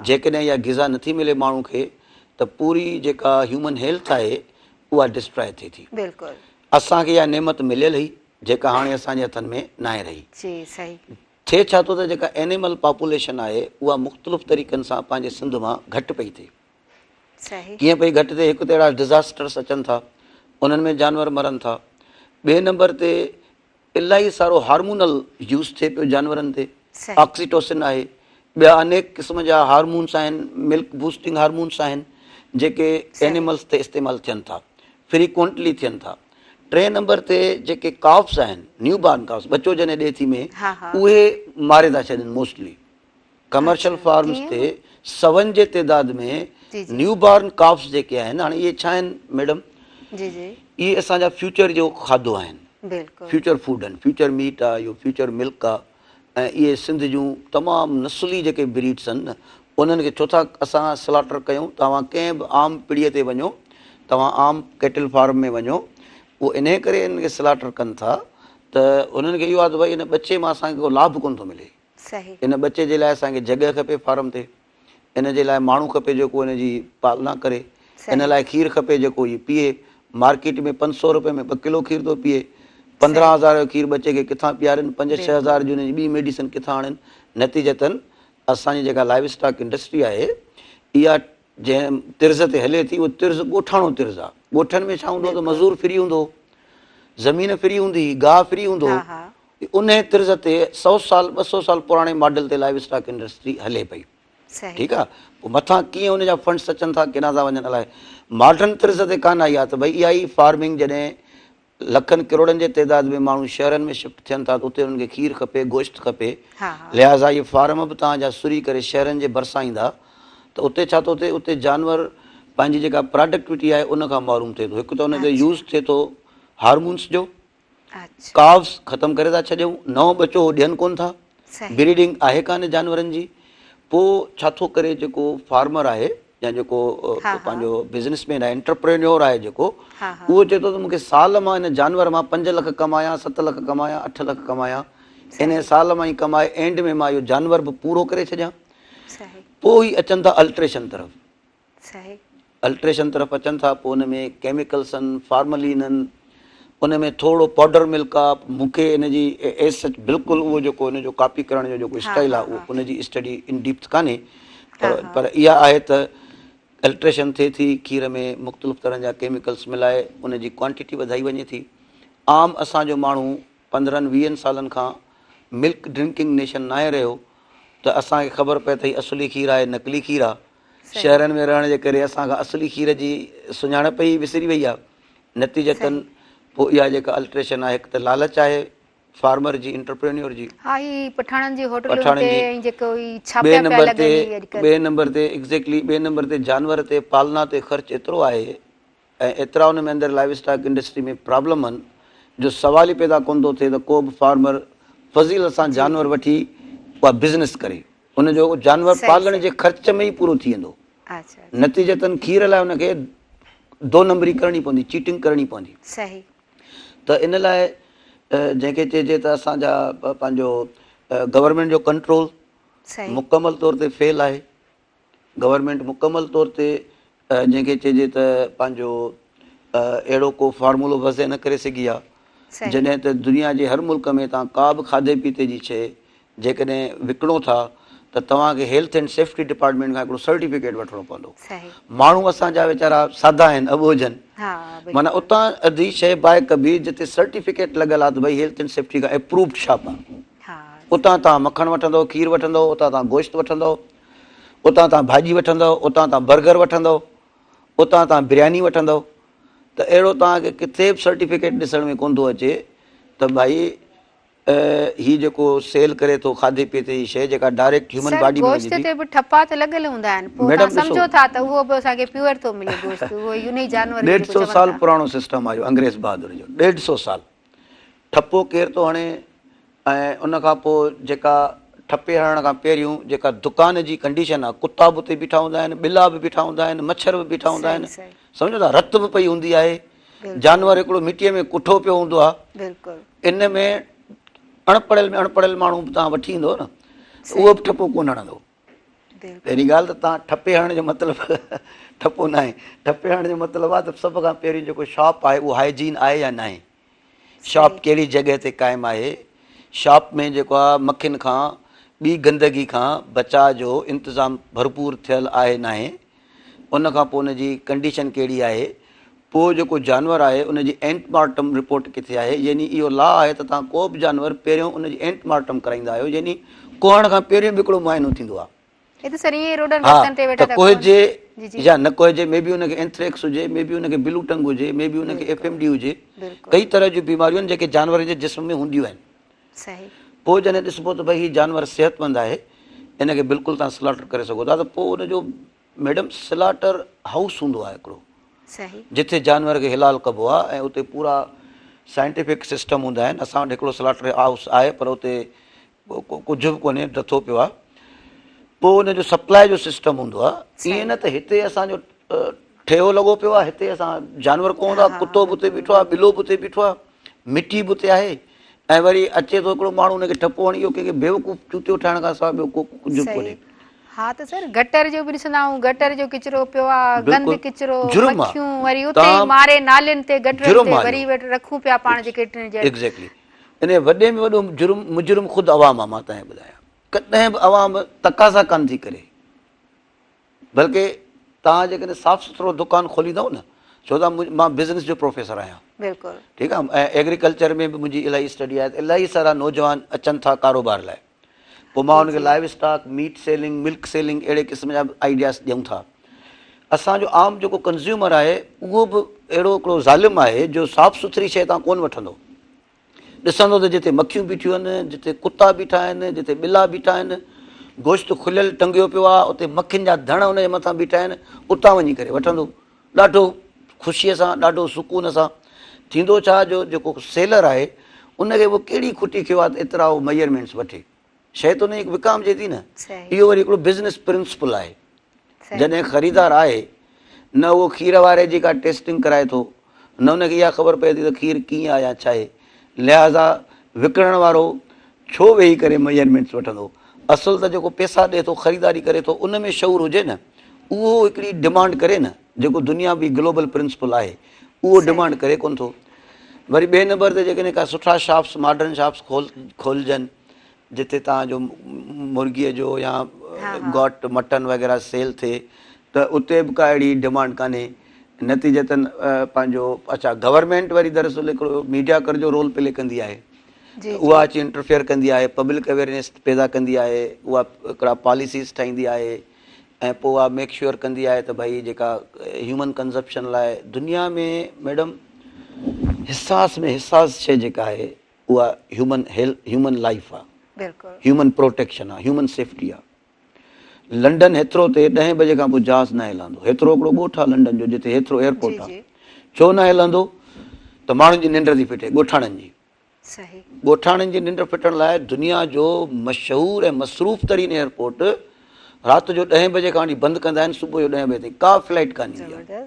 जेकॾहिं इहा ग़िज़ा नथी मिले माण्हू खे त पूरी जेका ह्यूमन हेल्थ आहे उहा डिस्ट्रॉय थिए थी। असांखे इहा नेमत मिलियल हुई जेका हाणे असांजे हथनि में न आहे रही। थिए छा थो त जेका एनिमल पॉपुलेशन आहे उहा मुख़्तलिफ़ तरीक़नि सां पंहिंजे सिंध मां घटि पई थिए। कीअं पई घटि थिए, हिकु त अहिड़ा डिज़ास्टर्स अचनि था, उन्हनि में जानवर मरनि था। ॿिए नंबर ते इलाही सारो हार्मोनल यूज़ थिए पियो जानवरनि ते, ऑक्सीटोसिन आहे, ॿिया अनेक क़िस्म जा हार्मोन्स आहिनि, मिल्क बूस्टिंग हार्मोन्स आहिनि जेके एनिमल्स ते इस्तेमालु थियनि था, फ्रीक्वेंटली थियनि था। टे नंबर ते जेके काफ्स आहिनि, न्यू बॉर्न काफ्स, बचो जॾहिं ॾिए थी में, उहे मारे था छॾनि मोस्टली। कमर्शियल फार्म्स ते 100 जे तइदाद में न्यू बॉर्न काफ्स जेके आहिनि, हाणे इहे छा आहिनि मैडम, इहे असांजा फ्यूचर जो खाधो आहिनि, फ्यूचर फूड आहिनि, फ्यूचर मीट आहे, इहो फ्यूचर मिल्क आहे। ऐं इहे सिंध जूं तमामु नस्ली जेके ब्रीड्स आहिनि न, उन्हनि खे छो था असां स्लॉटर कयूं। तव्हां कंहिं बि आम पीढ़ीअ ते वञो, तव्हां आम कैटल फार्म में वञो, उहो इन करे इन खे स्लॉटर कनि था त उन्हनि खे इहो आहे त भई इन ॿचे मां असांखे को लाभ कोन थो मिले। इन ॿचे जे लाइ असांखे जॻह खपे फार्म ते, इन जे लाइ माण्हू खपे जेको इन जी पालना करे, इन लाइ खीर खपे जेको इहो पीए। मार्केट में 500 रुपए में 2 किलो खीर थो पीए, 15,000 जो खीर ॿचे खे किथां पीआरनि, 5-6 हज़ार जी हुनजी ॿी मेडिसिन किथां आणनि। नतीजतन असांजी जेका लाइव स्टॉक इंडस्ट्री आहे इहा जंहिं तिर्ज़ ते हले थी, उहो तिर्ज़ ॻोठाणो तिर्ज़ आहे। ॻोठनि में छा हूंदो त मज़ूर फ्री हूंदो, ज़मीन फ्री हूंदी, गाह फ्री हूंदो। उन तिर्ज़ ते 100 साल 200 साल पुराणे मॉडल ते लाइव स्टॉक इंडस्ट्री हले पई। ठीकु आहे, पोइ मथां कीअं उनजा फंड्स अचनि था, किना था वञनि अलाए। मॉडर्न तिर्ज़ ते कान आई आहे त भई इहा ई फार्मिंग जॾहिं लखनि किरोड़नि जे तइदाद में माण्हू शहरनि में शिफ्ट थियनि था त उते उन्हनि खे खीर खपे, गोश्त खपे, लिहाज़ा इहे फार्म बि तव्हांजा सुरी करे शहरनि जे भरिसां ईंदा त उते छा थो थिए, उते जानवर पंहिंजी जेका प्रोडक्टिविटी आहे उन खां मारूम थिए थो। हिकु त उन ते यूज़ थिए थो हार्मोन्स जो, काव्स ख़तमु करे था छॾियूं, नओं बचो उहो ॾियनि कोन था, ब्रीडिंग आहे कान जानवरनि जी। पोइ छा थो करे जेको फार्मर आहे या जेको पंहिंजो बिज़नेसमैन आहे, एंटरप्रेन्योर आहे जेको, उहो चए थो त मूंखे साल मां इन जानवर मां 5 लख कमायां, 7 लख कमायां, 8 लख कमायां, इन साल मां ई कमाए एंड में मां इहो जानवर बि पूरो करे छॾियां। पोइ ई अचनि था अल्ट्रेशन तरफ़, अल्ट्रेशन तरफ़ अचनि था। पोइ उन में केमिकल्स आहिनि, फार्मलिन आहिनि, उन में थोरो पाउडर मिल्क आहे। मूंखे इन जी एज सच बिल्कुलु उहो जेको इन जो कॉपी करण जो जेको स्टाइल आहे उहो उन जी स्टडी इन डीप्थ कान्हे, पर इहा आहे त अल्ट्रेशन थिए थी, खीर में मुख़्तलिफ़ तरह जा केमिकल्स मिलाए उन जी क्वांटिटी वधाई वञे थी। आम असांजो माण्हू 15-20 सालनि खां मिल्क ड्रिंकिंग नेशन न आहे रहियो, त असांखे ख़बर पए त हीअ असली खीर आहे, नकली खीर आहे। शहरनि में रहण जे करे असांखां असली खीर जी सुञाणप ई विसरी वई आहे। नतीजतन पोइ इहा जेका अल्ट्रेशन आहे, हिकु त लालच आहे फार्मर जी, एंटरप्रेन्योर जी, ॿिए नंबर ते एग्ज़ैक्टली ॿिए नंबर ते जानवर ते पालना ते ख़र्च एतिरो आहे ऐं एतिरा उन में अंदरि लाइव स्टॉक इंडस्ट्री में प्रॉब्लम आहिनि जो सवाल ई पैदा कोन थो थिए त को बि फार्मर फज़ील सां जानवर वठी उहा बिज़नेस करे, उनजो जानवर पालण जे ख़र्च में ई पूरो थी वेंदो। नतीजतन खीर लाइ हुनखे 2 नंबरी करणी पवंदी, चीटिंग करणी पवंदी। त इन लाइ जंहिंखे चइजे त असांजा पंहिंजो गवर्नमेंट जो कंट्रोल मुकमल तौर ते फेल आहे। गवर्नमेंट मुकमल तौर ते जंहिंखे चइजे त पंहिंजो अहिड़ो को फार्मूलो वज़े न करे सघी आहे सही। जॾहिं त दुनिया जे हर मुल्क में तव्हां का बि खाधे पीते जी शइ जेकॾहिं विकिणो था त तव्हांखे हेल्थ एंड सेफ्टी डिपार्टमेंट खां हिकिड़ो सर्टिफिकेट वठिणो पवंदो। सही। माण्हू असांजा वीचारा सादा आहिनि, अॿोजनि, हा माना बिल्कुलु। उतां अधी शइ बाए कबी जिते सर्टिफिकेट लॻियल आहे त भई हेल्थ एंड सेफ्टी खां अप्रूव्ड शॉप आहे। हा उतां तव्हां मखणु वठंदव, खीर वठंदव, उतां तव्हां गोश्त वठंदव, उतां तव्हां भाॼी वठंदव, उतां तव्हां बर्गर वठंदव, उतां तव्हां बिरयानी वठंदव। त अहिड़ो तव्हांखे किथे बि सर्टिफिकेट ॾिसण में कोन थो अचे त भई हीउ जेको सेल करे थो खाधे पीते जी शइ जेका डायरेक्ट ह्यूमन सर बॉडी में वञे गोश्त थी। ते बि ठपा त लॻियल हूंदा आहिनि, पोइ मैडम तव्हां ॾिसो, सम्झो था त उहो बि असांखे प्योर थो मिले गोश्त, उहो इन ई जानवर जो जेको 150 चवनि साल था। पुराणो सिस्टम आयो अंग्रेज़ बहादुर जो, 150 साल ठपो केरु थो हणे। ऐं उन खां पोइ जेका ठपे हणण खां पहिरियों जेका दुकान जी कंडीशन आहे, कुता बि उते बीठा हूंदा आहिनि, बिला बि बीठा हूंदा आहिनि, मच्छर बि बीठा हूंदा आहिनि, सही। सम्झो था, रत बि पई हूंदी आहे, बिल्कुलु। जानवर हिकिड़ो मिटीअ में कुठो पियो हूंदो आहे। बिल्कुलु। इन में अणपढ़ियल माण्हू बि तव्हां वठी ईंदो न त सही। उहो बि ठपो कोन हणंदो। बिल्कुलु। पहिरीं ॻाल्हि त तव्हां ठपे हणण जो मतिलबु ठपो न आहे। ठपे हणण जो मतिलबु आहे त सभ खां पहिरीं जेको शॉप आहे उहो हाइजीन आहे या न आहे, शॉप कहिड़ी जॻह ते क़ाइमु आहे, शॉप में जेको आहे मक्खियुनि खां ॿी गंदगी खां बचाव जो इंतिज़ामु भरपूर थियल आहे न आहे, उन खां पोइ उन जी कंडीशन कहिड़ी आहे, पोइ जेको जानवर आहे उनजी एंटमार्टम रिपोर्ट किथे आहे। यानी इहो लॉ आहे त तव्हां को बि जानवर पहिरियों उनजी एंटमार्टम कराईंदा आहियो, यानी कोहण खां पहिरियों बि हिकिड़ो मुआइनो थींदो आहे। हा त कोहिजे या न कोहिजे, मे बि उनखे एंथ्रेक्स हुजे, मे बि उनखे ब्लू टंग हुजे, मे बि उनखे एफएमडी हुजे, कई तरह जूं बीमारियूं आहिनि जेके जानवर जे जिस्म में हूंदियूं आहिनि। सही। पोइ जॾहिं ॾिसबो त भई हीउ जानवर सिहतमंद आहे, इनखे बिल्कुलु तव्हां स्लॉटर करे सघो था, त पोइ उनजो मैडम स्लॉटर हाउस हूंदो आहे हिकिड़ो, सही। जिथे जानवर खे हिलाल कबो आहे ऐं उते पूरा साइंटिफिक सिस्टम हूंदा आहिनि। असां वटि हिकिड़ो स्लॉटर हाउस आहे पर उते कुझु बि कोन्हे, नथो पियो आहे। पोइ उनजो सप्लाई जो सिस्टम हूंदो आहे। ईअं न त हिते असांजो ठेहो लॻो पियो आहे, हिते असां जानवर कोन था, कुतो बि उते बीठो आहे, बिलो बि उते बीठो आहे, मिटी बि उते आहे, ऐं वरी अचे थो हिकिड़ो माण्हू हुनखे ठपो हणी, इहो कंहिंखे बेवकूफ़ चूतियो ठाहिण खां सवाइ ॿियो कुझु बि कोन्हे। हा त सर गटर जो बि ॾिसंदा आहियूं, गटर जो किचिरो पियो आहे, गंद किचिरो, मक्खियूं, वरी उते ई मारे नालियुनि ते गटरनि ते वरी रखूं पिया पाण जेके एग्ज़ैक्टली। इन वॾे में वॾो मुजरिम ख़ुदि अवाम आहे। मां तव्हांखे ॿुधायां, कॾहिं बि अवाम तक़ाज़ा कान थी करे, बल्कि तव्हां जेकॾहिं साफ़ सुथरो दुकानु खोलींदव न, छो त मां बिज़नेस जो प्रोफेसर आहियां, बिल्कुलु ठीकु आहे, ऐं एग्रीकल्चर में बि मुंहिंजी इलाही स्टडी आहे, त इलाही सारा नौजवान अचनि था कारोबार लाइ, पोइ मां हुनखे लाइव स्टॉक, मीट सेलिंग, मिल्क सेलिंग, अहिड़े क़िस्म जा आइडियाज़ ॾियूं था। असांजो आम जेको कंज़्यूमर आहे उहो बि अहिड़ो हिकिड़ो ज़ालिम आहे जो साफ़ सुथरी शइ तव्हां कोन वठंदो, ॾिसंदो त जिते मक्खियूं बीठियूं आहिनि, जिते कुता बीठा आहिनि, जिते ॿिला बीठा आहिनि, गोश्त खुलियल टंगियो पियो आहे, उते मक्खियुनि जा धण उनजे मथां बीठा आहिनि, उतां वञी करे वठंदो ॾाढो ख़ुशीअ सां, ॾाढो सुकून सां। थींदो छा जो जेको सेलर आहे उनखे उहो कहिड़ी खुटी खियो आहे त एतिरा उहो मेजरमेंट्स वठे, शइ त उन जी विकामजे थी न। इहो वरी हिकिड़ो बिज़नेस प्रिंसिपल आहे। जॾहिं ख़रीदार आहे न उहो खीर वारे जी का टेस्टिंग कराए थो, न उनखे इहा ख़बर पए थी त खीर कीअं आहे या छा आहे, लिहाज़ा विकिणण वारो छो वेही करे मेजरमेंट्स वठंदो। असुलु त जेको पैसा ॾिए थो, ख़रीदारी करे थो, उन में शऊर हुजे न, उहो हिकिड़ी डिमांड करे न, जेको दुनिया बि ग्लोबल प्रिंसिपल आहे उहो डिमांड करे कोन थो। वरी ॿिए नंबर ते जेकॾहिं का सुठा शॉप्स, मॉडर्न शॉप्स खोलजनि जिते तव्हांजो मुर्गीअ जो या गॉट मटन वग़ैरह सेल थिए, त उते बि का अहिड़ी डिमांड कान्हे। नतीजतन पंहिंजो अच्छा गवर्नमेंट वरी दरअसल हिकिड़ो मीडिया कर जो रोल प्ले कंदी आहे, उहा अची इंटरफेयर कंदी आहे, पब्लिक अवेयरनेस पैदा कंदी आहे, उहा हिकिड़ा पॉलिसीज़ ठाहींदी आहे, ऐं पोइ उहा मेक श्योर कंदी आहे त भई जेका ह्यूमन कंज़प्शन लाइ दुनिया में मैडम हिसास में हिसास शइ जेका आहे उहा ह्यूमन लाइफ आहे, ह्यूमन प्रोटेक्शन आहे, ह्यूमन सेफ्टी आहे। लंडन हेतिरो ते 10 बजे खां पोइ जहाज़ न हलंदो, हेतिरो हिकिड़ो ॻोठ आहे लंडन जो जिते हेतिरो एयरपोर्ट आहे, छो न हलंदो त माण्हुनि जी निंड थी फिटे, ॻोठाणनि जी। ॻोठाणनि जी निंड फिटण लाइ दुनिया जो मशहूरु ऐं मसरूफ़ तरीन एयरपोर्ट राति जो 10 बजे खां वठी बंदि कंदा आहिनि, सुबुह जो 10 बजे ताईं का फ्लाइट कान ईंदी आहे।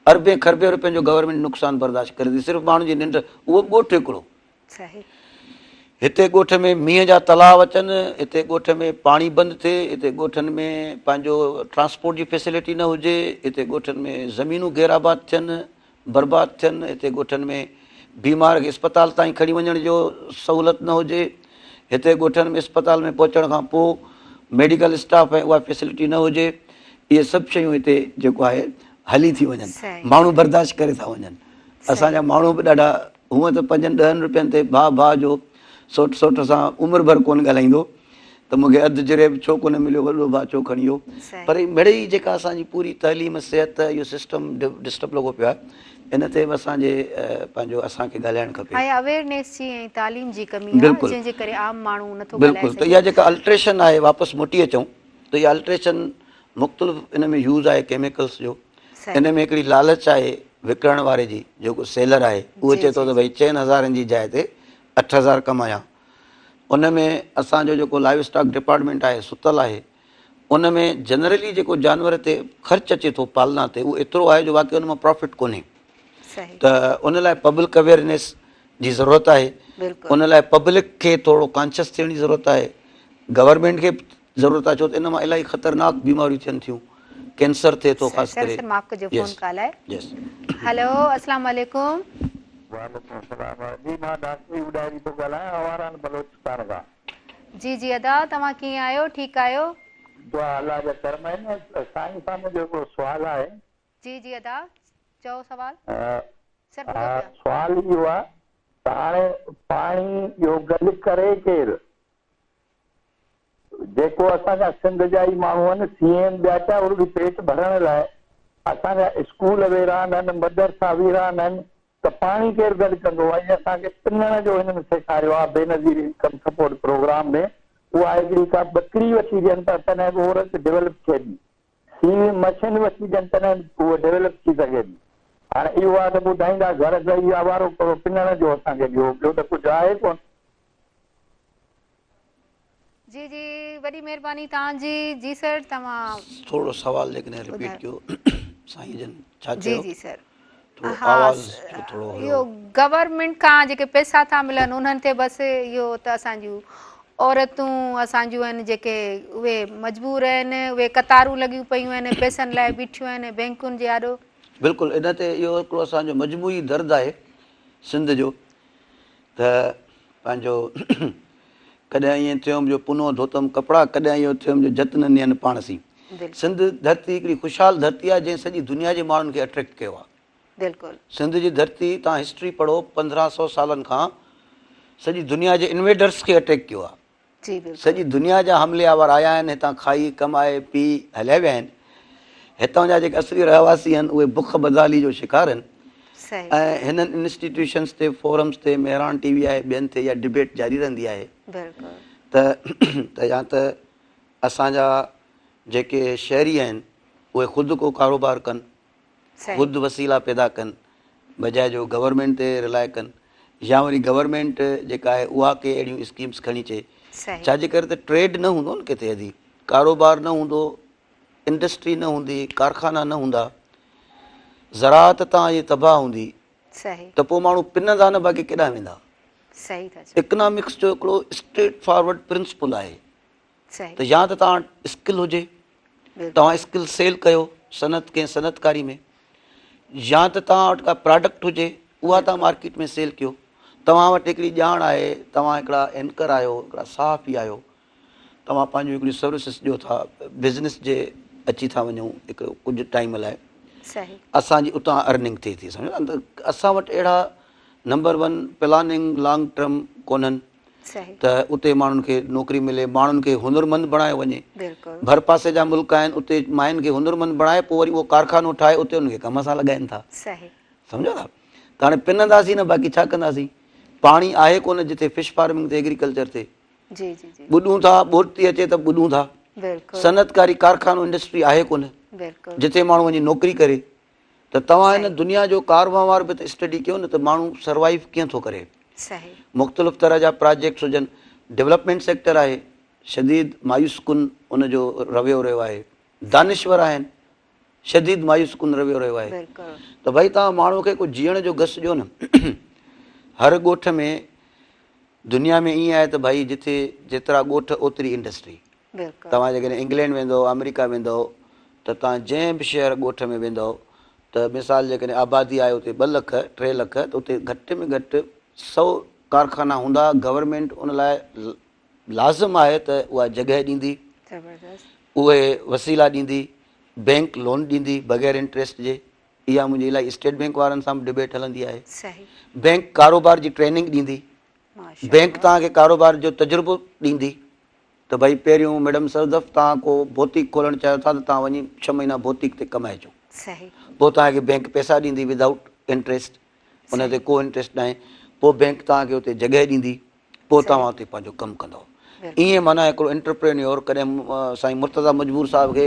अरबे खरबे रुपयनि जो गवर्नमेंट नुक़सानु बर्दाश्त करे थी, सिर्फ़ु माण्हुनि जी निंड, उहो ॻोठ हिकिड़ो। हिते ॻोठ में मींहं जा तलाव अचनि, हिते ॻोठ में पाणी बंदि थिए, हिते ॻोठनि में पंहिंजो ट्रांसपोर्ट जी फैसिलिटी न हुजे, हिते ॻोठनि में ज़मीनूं गैराबाद थियनि, बर्बादु थियनि, हिते ॻोठनि में बीमार खे अस्पताल ताईं खणी वञण जो सहूलियत न हुजे, हिते ॻोठनि में अस्पताल में पहुचण खां पोइ मेडिकल स्टाफ ऐं उहा फैसिलिटी न हुजे, इहे सभु शयूं हिते जेको आहे हली थी वञनि, माण्हू बर्दाश्त करे था वञनि। असांजा माण्हू बि ॾाढा, हूअं त 5-10 रुपयनि ते भाउ जो सोट सां उमिरि भर कोन ॻाल्हाईंदो त मूंखे अधु जिरेब छो कोन मिलियो, वॾो भाउ छो खणी वियो, पर मिड़ई जेका असांजी पूरी तइलीम सिहत इहो सिस्टम डिस्टर्ब लॻो पियो आहे, इन ते बि असांजे पंहिंजो असांखे ॻाल्हाइणु खपे। बिल्कुलु, त इहा जेका अल्ट्रेशन आहे, वापसि मोटी अचूं त इहा अल्ट्रेशन मुख़्तलिफ़ इन में यूज़ आहे केमिकल्स जो। इन में हिकिड़ी लालच आहे विकिणण वारे जी, जेको सेलर आहे उहो चए थो त भई 4,000 जी जाइ ते 8,000 कमाया। उन में असांजो जेको लाइव स्टॉक डिपार्टमेंट आहे सुतल आहे, उन में जनरली जेको जानवर ते ख़र्चु अचे थो पालना ते, उहो एतिरो आहे जो वाक़ई उन मां प्रॉफिट कोन्हे। त उन लाइ पब्लिक अवेयरनेस जी ज़रूरत आहे, उन लाइ पब्लिक खे थोरो कॉन्शियस थियण जी ज़रूरत आहे, गवर्नमेंट खे ज़रूरत आहे, छो त इन मां इलाही ख़तरनाक बीमारियूं थियनि थियूं, कैंसर थिए थो ख़ासि करे। हेलो, अस्सलाम वालेकुम। जी जी अदा, तव्हां कीअं आहियो? ठीकु आहियो? सवाल आहे। जी जी अदा, चओ सवाल। सवाल इहो आहे त हाणे पाणी इहो गॾु करे केरु, जेको असांजा सिंध जा ई माण्हू आहिनि, सीएम ॿिया उनखे पेट भरण लाइ असांजा स्कूल वेरान आहिनि, मदरसा वीरान आहिनि, त पाणी केरु गॾु कंदो आहे? असांखे पिनण जो हिननि सेखारियो आहे बेनज़ीर इनकम सपोर्ट प्रोग्राम में। उहा हिकिड़ी का बकरी वठी ॾियनि था तॾहिं बि औरत डेवलप थिए थी, सीवी मशीन वठी ॾियनि तॾहिं उहो डेवलप थी सघे थी। हाणे इहो आहे त ॿुधाईंदा घर सही आवारो करो, पिनण जो असांखे ॾियो, ॿियो त कुझु आहे कोन। जी जी, वॾी महिरबानी तव्हांजी। जी सर, तव्हां थोरो सवाल लेकिन रिपीट कयो साईं जन, छा चयो? जी जी सर, थोरो इहो गवर्नमेंट खां जेके पैसा था मिलनि उन्हनि ते बसि इहो त असांजूं औरतूं असांजूं आहिनि जेके उहे मजबूर आहिनि, उहे कतारूं लॻियूं पियूं आहिनि, पैसनि लाइ बीठियूं आहिनि बैंकुनि जे आॾो। बिल्कुलु, इन ते इहो हिकिड़ो असांजो मजमूई दर्द आहे सिंध जो, त पंहिंजो कॾहिं ईअं थियो जो पुनो धोतम कपिड़ा, कॾहिं इहो थियो जो जतन नियनि पाण सी। सिंध धरती हिकिड़ी ख़ुशहाल धरती आहे जंहिं सॼी दुनिया जे माण्हुनि खे अट्रैक्ट कयो आहे। बिल्कुलु, सिंध जी धरती, तव्हां हिस्ट्री पढ़ो, 1500 सालनि खां सॼी दुनिया जे इन्वेडर्स खे अटैक कयो आहे। सॼी दुनिया जा हमले आवर आया आहिनि, हितां खाई कमाए पी हलिया विया आहिनि। हितां जा जेके असली रहवासी आहिनि उहे बुख बदाली जो शिकार आहिनि, ऐं हिननि इंस्टीट्यूशन्स ते, फोरम्स ते, मेहरान टीवी आहे, ॿियनि ते इहा डिबेट जारी रहंदी आहे त या त असांजा जेके शहरी आहिनि उहे ख़ुदि को कारोबार कनि, ख़ुदि वसीला पैदा कनि, बजाए जो गवर्नमेंट ते रिलाए कनि, या वरी गवर्नमेंट जेका आहे उहा के अहिड़ियूं स्कीम्स खणी अचे। छाजे करे त ट्रेड न हूंदो न किथे, यदि कारोबार न हूंदो, इंडस्ट्री न हूंदी, कारखाना न हूंदा, ज़राअत तां इहे तबाह हूंदी, त पोइ माण्हू पिनंदा न, बाक़ी केॾांहुं वेंदा। इकनॉमिक्स जो हिकिड़ो स्ट्रेट फॉरवर्ड प्रिंसिपल आहे त या त तव्हां स्किल हुजे, तव्हां स्किल सेल कयो सनत कंहिं सनतकारी में, या त तव्हां वटि का प्रोडक्ट हुजे उहा तव्हां मार्केट में सेल कयो। तव्हां वटि हिकिड़ी ॼाण आहे, तव्हां हिकिड़ा एंकर आहियो, हिकिड़ा सहाफ़ी आहियो, तव्हां पंहिंजूं हिकिड़ियूं सर्विसिस ॾियो था, बिज़नेस जे अची था वञूं हिकिड़ो कुझु टाइम लाइ, असांजी उतां अर्निंग थिए थी, सम्झो त असां वटि अहिड़ा नंबर 1 प्लानिंग लॉन्ग टर्म कोन्हनि त उते माण्हुनि खे नौकिरी मिले, माण्हुनि खे हुनरमंद बणायो वञे। भर पासे जा मुल्क आहिनि, उते माइनि खे हुनरमंद बणाए पोइ वरी उहो कारखानो ठाहे उते उनखे कम सां लॻाइनि था, सम्झो था। त हाणे पिनंदासीं न, बाक़ी छा कंदासीं? पाणी आहे कोन जिते फिश फार्मिंग ते एग्रीकल्चर ते ॿुॾूं था, ॿोट थी अचे त ॿुॾूं था, सनतकारी कारखानो इंडस्ट्री आहे कोन जिते माण्हू वञी नौकिरी करे। त तव्हां हिन दुनिया जो कारवां बि त स्टडी कयो न, त माण्हू सर्वाइव कीअं थो करे। मुख़्तलिफ़ तरह जा प्रोजेक्ट्स हुजनि, डेवलपमेंट सेक्टर आहे, शदीद मायूस कुन उनजो रवियो रहियो आहे, दानिश्वर आहिनि, शदीद मायूस कुन रवियो रहियो आहे। त भई तव्हां माण्हू खे कुझु जीअण जो घस ॾियो न। हर ॻोठ में दुनिया में ईअं आहे त भई जिथे जेतिरा ॻोठ ओतिरी इंडस्ट्री। तव्हां जेकॾहिं इंग्लैंड वेंदव, अमेरिका वेंदव, त तव्हां जंहिं बि शहर ॻोठ में वेंदव त मिसाल जेकॾहिं आबादी आहे उते 2 लख 3 लख त उते घटि में घटि 100 कारखाना हूंदा। गवर्नमेंट उन लाइ लाज़िम आहे त उहा जॻह ॾींदी, उहे वसीला ॾींदी, बैंक लोन ॾींदी बग़ैर इंट्रस्ट जे। इहा मुंहिंजी इलाही स्टेट बैंक वारनि सां बि डिबेट हलंदी आहे। बैंक कारोबार जी ट्रेनिंग ॾींदी, बैंक तव्हांखे कारोबार जो तजुर्बो ॾींदी त भई पहिरियों मैडम सरदफ़ तव्हां को बोतिक खोलणु चाहियो था त तव्हां वञी 6 महीना बोतिक ते कमाइजो, पोइ तव्हांखे बैंक पैसा ॾींदी विदाउट इंट्रस्ट, उन ते को इंट्रस्ट न आहे। पोइ बैंक तव्हांखे उते जॻह ॾींदी, पोइ तव्हां उते पंहिंजो कमु कंदव। ईअं माना हिकिड़ो एंटरप्रेन्योर कॾहिं साईं मुर्तज़ा मजबूर साहिब खे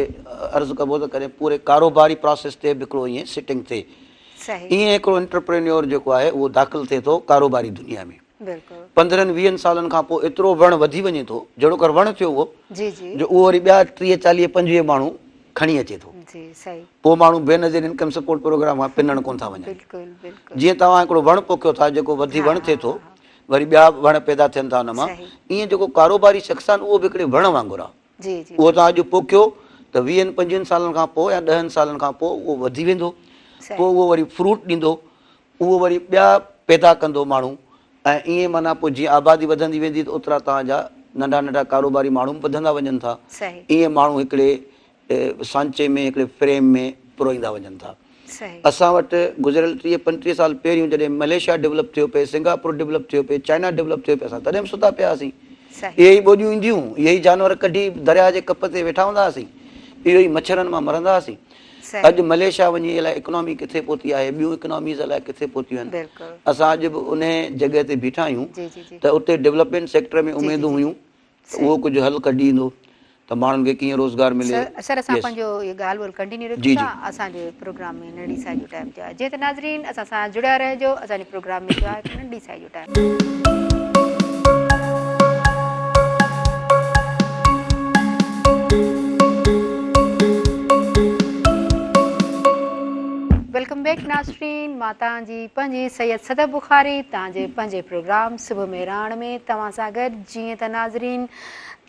अर्ज़ु कबो त कॾहिं पूरे कारोबारी प्रोसेस ते बि हिकिड़ो ईअं सिटिंग थिए। ईअं हिकिड़ो एंटरप्रेन्योर जेको आहे उहो दाख़िल थिए थो कारोबारी दुनिया में। 15-20 सालनि खां पोइ एतिरो वण वधी वञे थो, जहिड़ो कर वण थियो उहो जो उहो वरी ॿिया 30-40-50 माण्हू खणी अचे थो। पोइ माण्हू बेनज़ीर इनकम सपोर्ट प्रोग्राम खां पिनण कोन था वञनि। जीअं तव्हां हिकिड़ो वण पोखियो था जेको वधी वण थिए थो, वरी ॿिया वण पैदा थियनि था हुन मां, ईअं जेको कारोबारी शख़्स आहे उहो बि हिकिड़े वण वांगुरु आहे। उहो तव्हां अॼु पोखियो त 20-25 सालनि खां पोइ या 10 सालनि खां पोइ उहो वधी वेंदो, पोइ उहो वरी फ्रूट ॾींदो, उहो वरी ॿिया पैदा कंदो माण्हू। ऐं ईअं माना पोइ जीअं आबादी वधंदी वेंदी त ओतिरा तव्हांजा नंढा नंढा कारोबारी माण्हू वधंदा वञनि था। ईअं माण्हू हिकिड़े सांचे में हिकिड़े फ्रेम में पुरोईंदा वञनि था। असां वटि गुज़िरियल 30-35 साल पहिरियों जॾहिं मलेशिया डेवलप थियो पिए, सिंगापुर डेवलप थियो पिए, चाइना डेवलप थियो पिए, असां तॾहिं बि सुता पिया हुआसीं। इहे ई ॿोॾियूं ईंदियूं, इहे ई जानवर कढी दरिया जे कप ते वेठा हूंदा हुआसीं, इहो ई मच्छरनि मां मरंदा हुआसीं। अॼु मलेशिया वञी अलाए इकोनॉमी किथे पहुती आहे, ॿियूं इकोनॉमीज़ अलाए किथे पहुतियूं आहिनि। असां अॼु बि उन जॻह ते बीठा आहियूं त उते डेवलपमेंट सेक्टर में उमेदूं हुयूं त उहो कुझु हल कढी ईंदो त माण्हुनि खे कीअं रोज़गार मिले। सर असां पंहिंजो इहो ॻाल्हि ॿोल कंटिन्यू रखूं था असांजे प्रोग्राम में नंढी साई जो टाइम थियो आहे। जीअं त नाज़रीन असां सां जुड़िया रहिजो, असांजे प्रोग्राम में थियो आहे नंढी साई जो टाइम। वेलकम बैक नाज़रीन, मां तव्हांजी पंहिंजी सैयद सदफ़ बुखारी तव्हांजे पंहिंजे प्रोग्राम सुबुह में राण में तव्हां सां गॾु। जीअं त नाज़रीन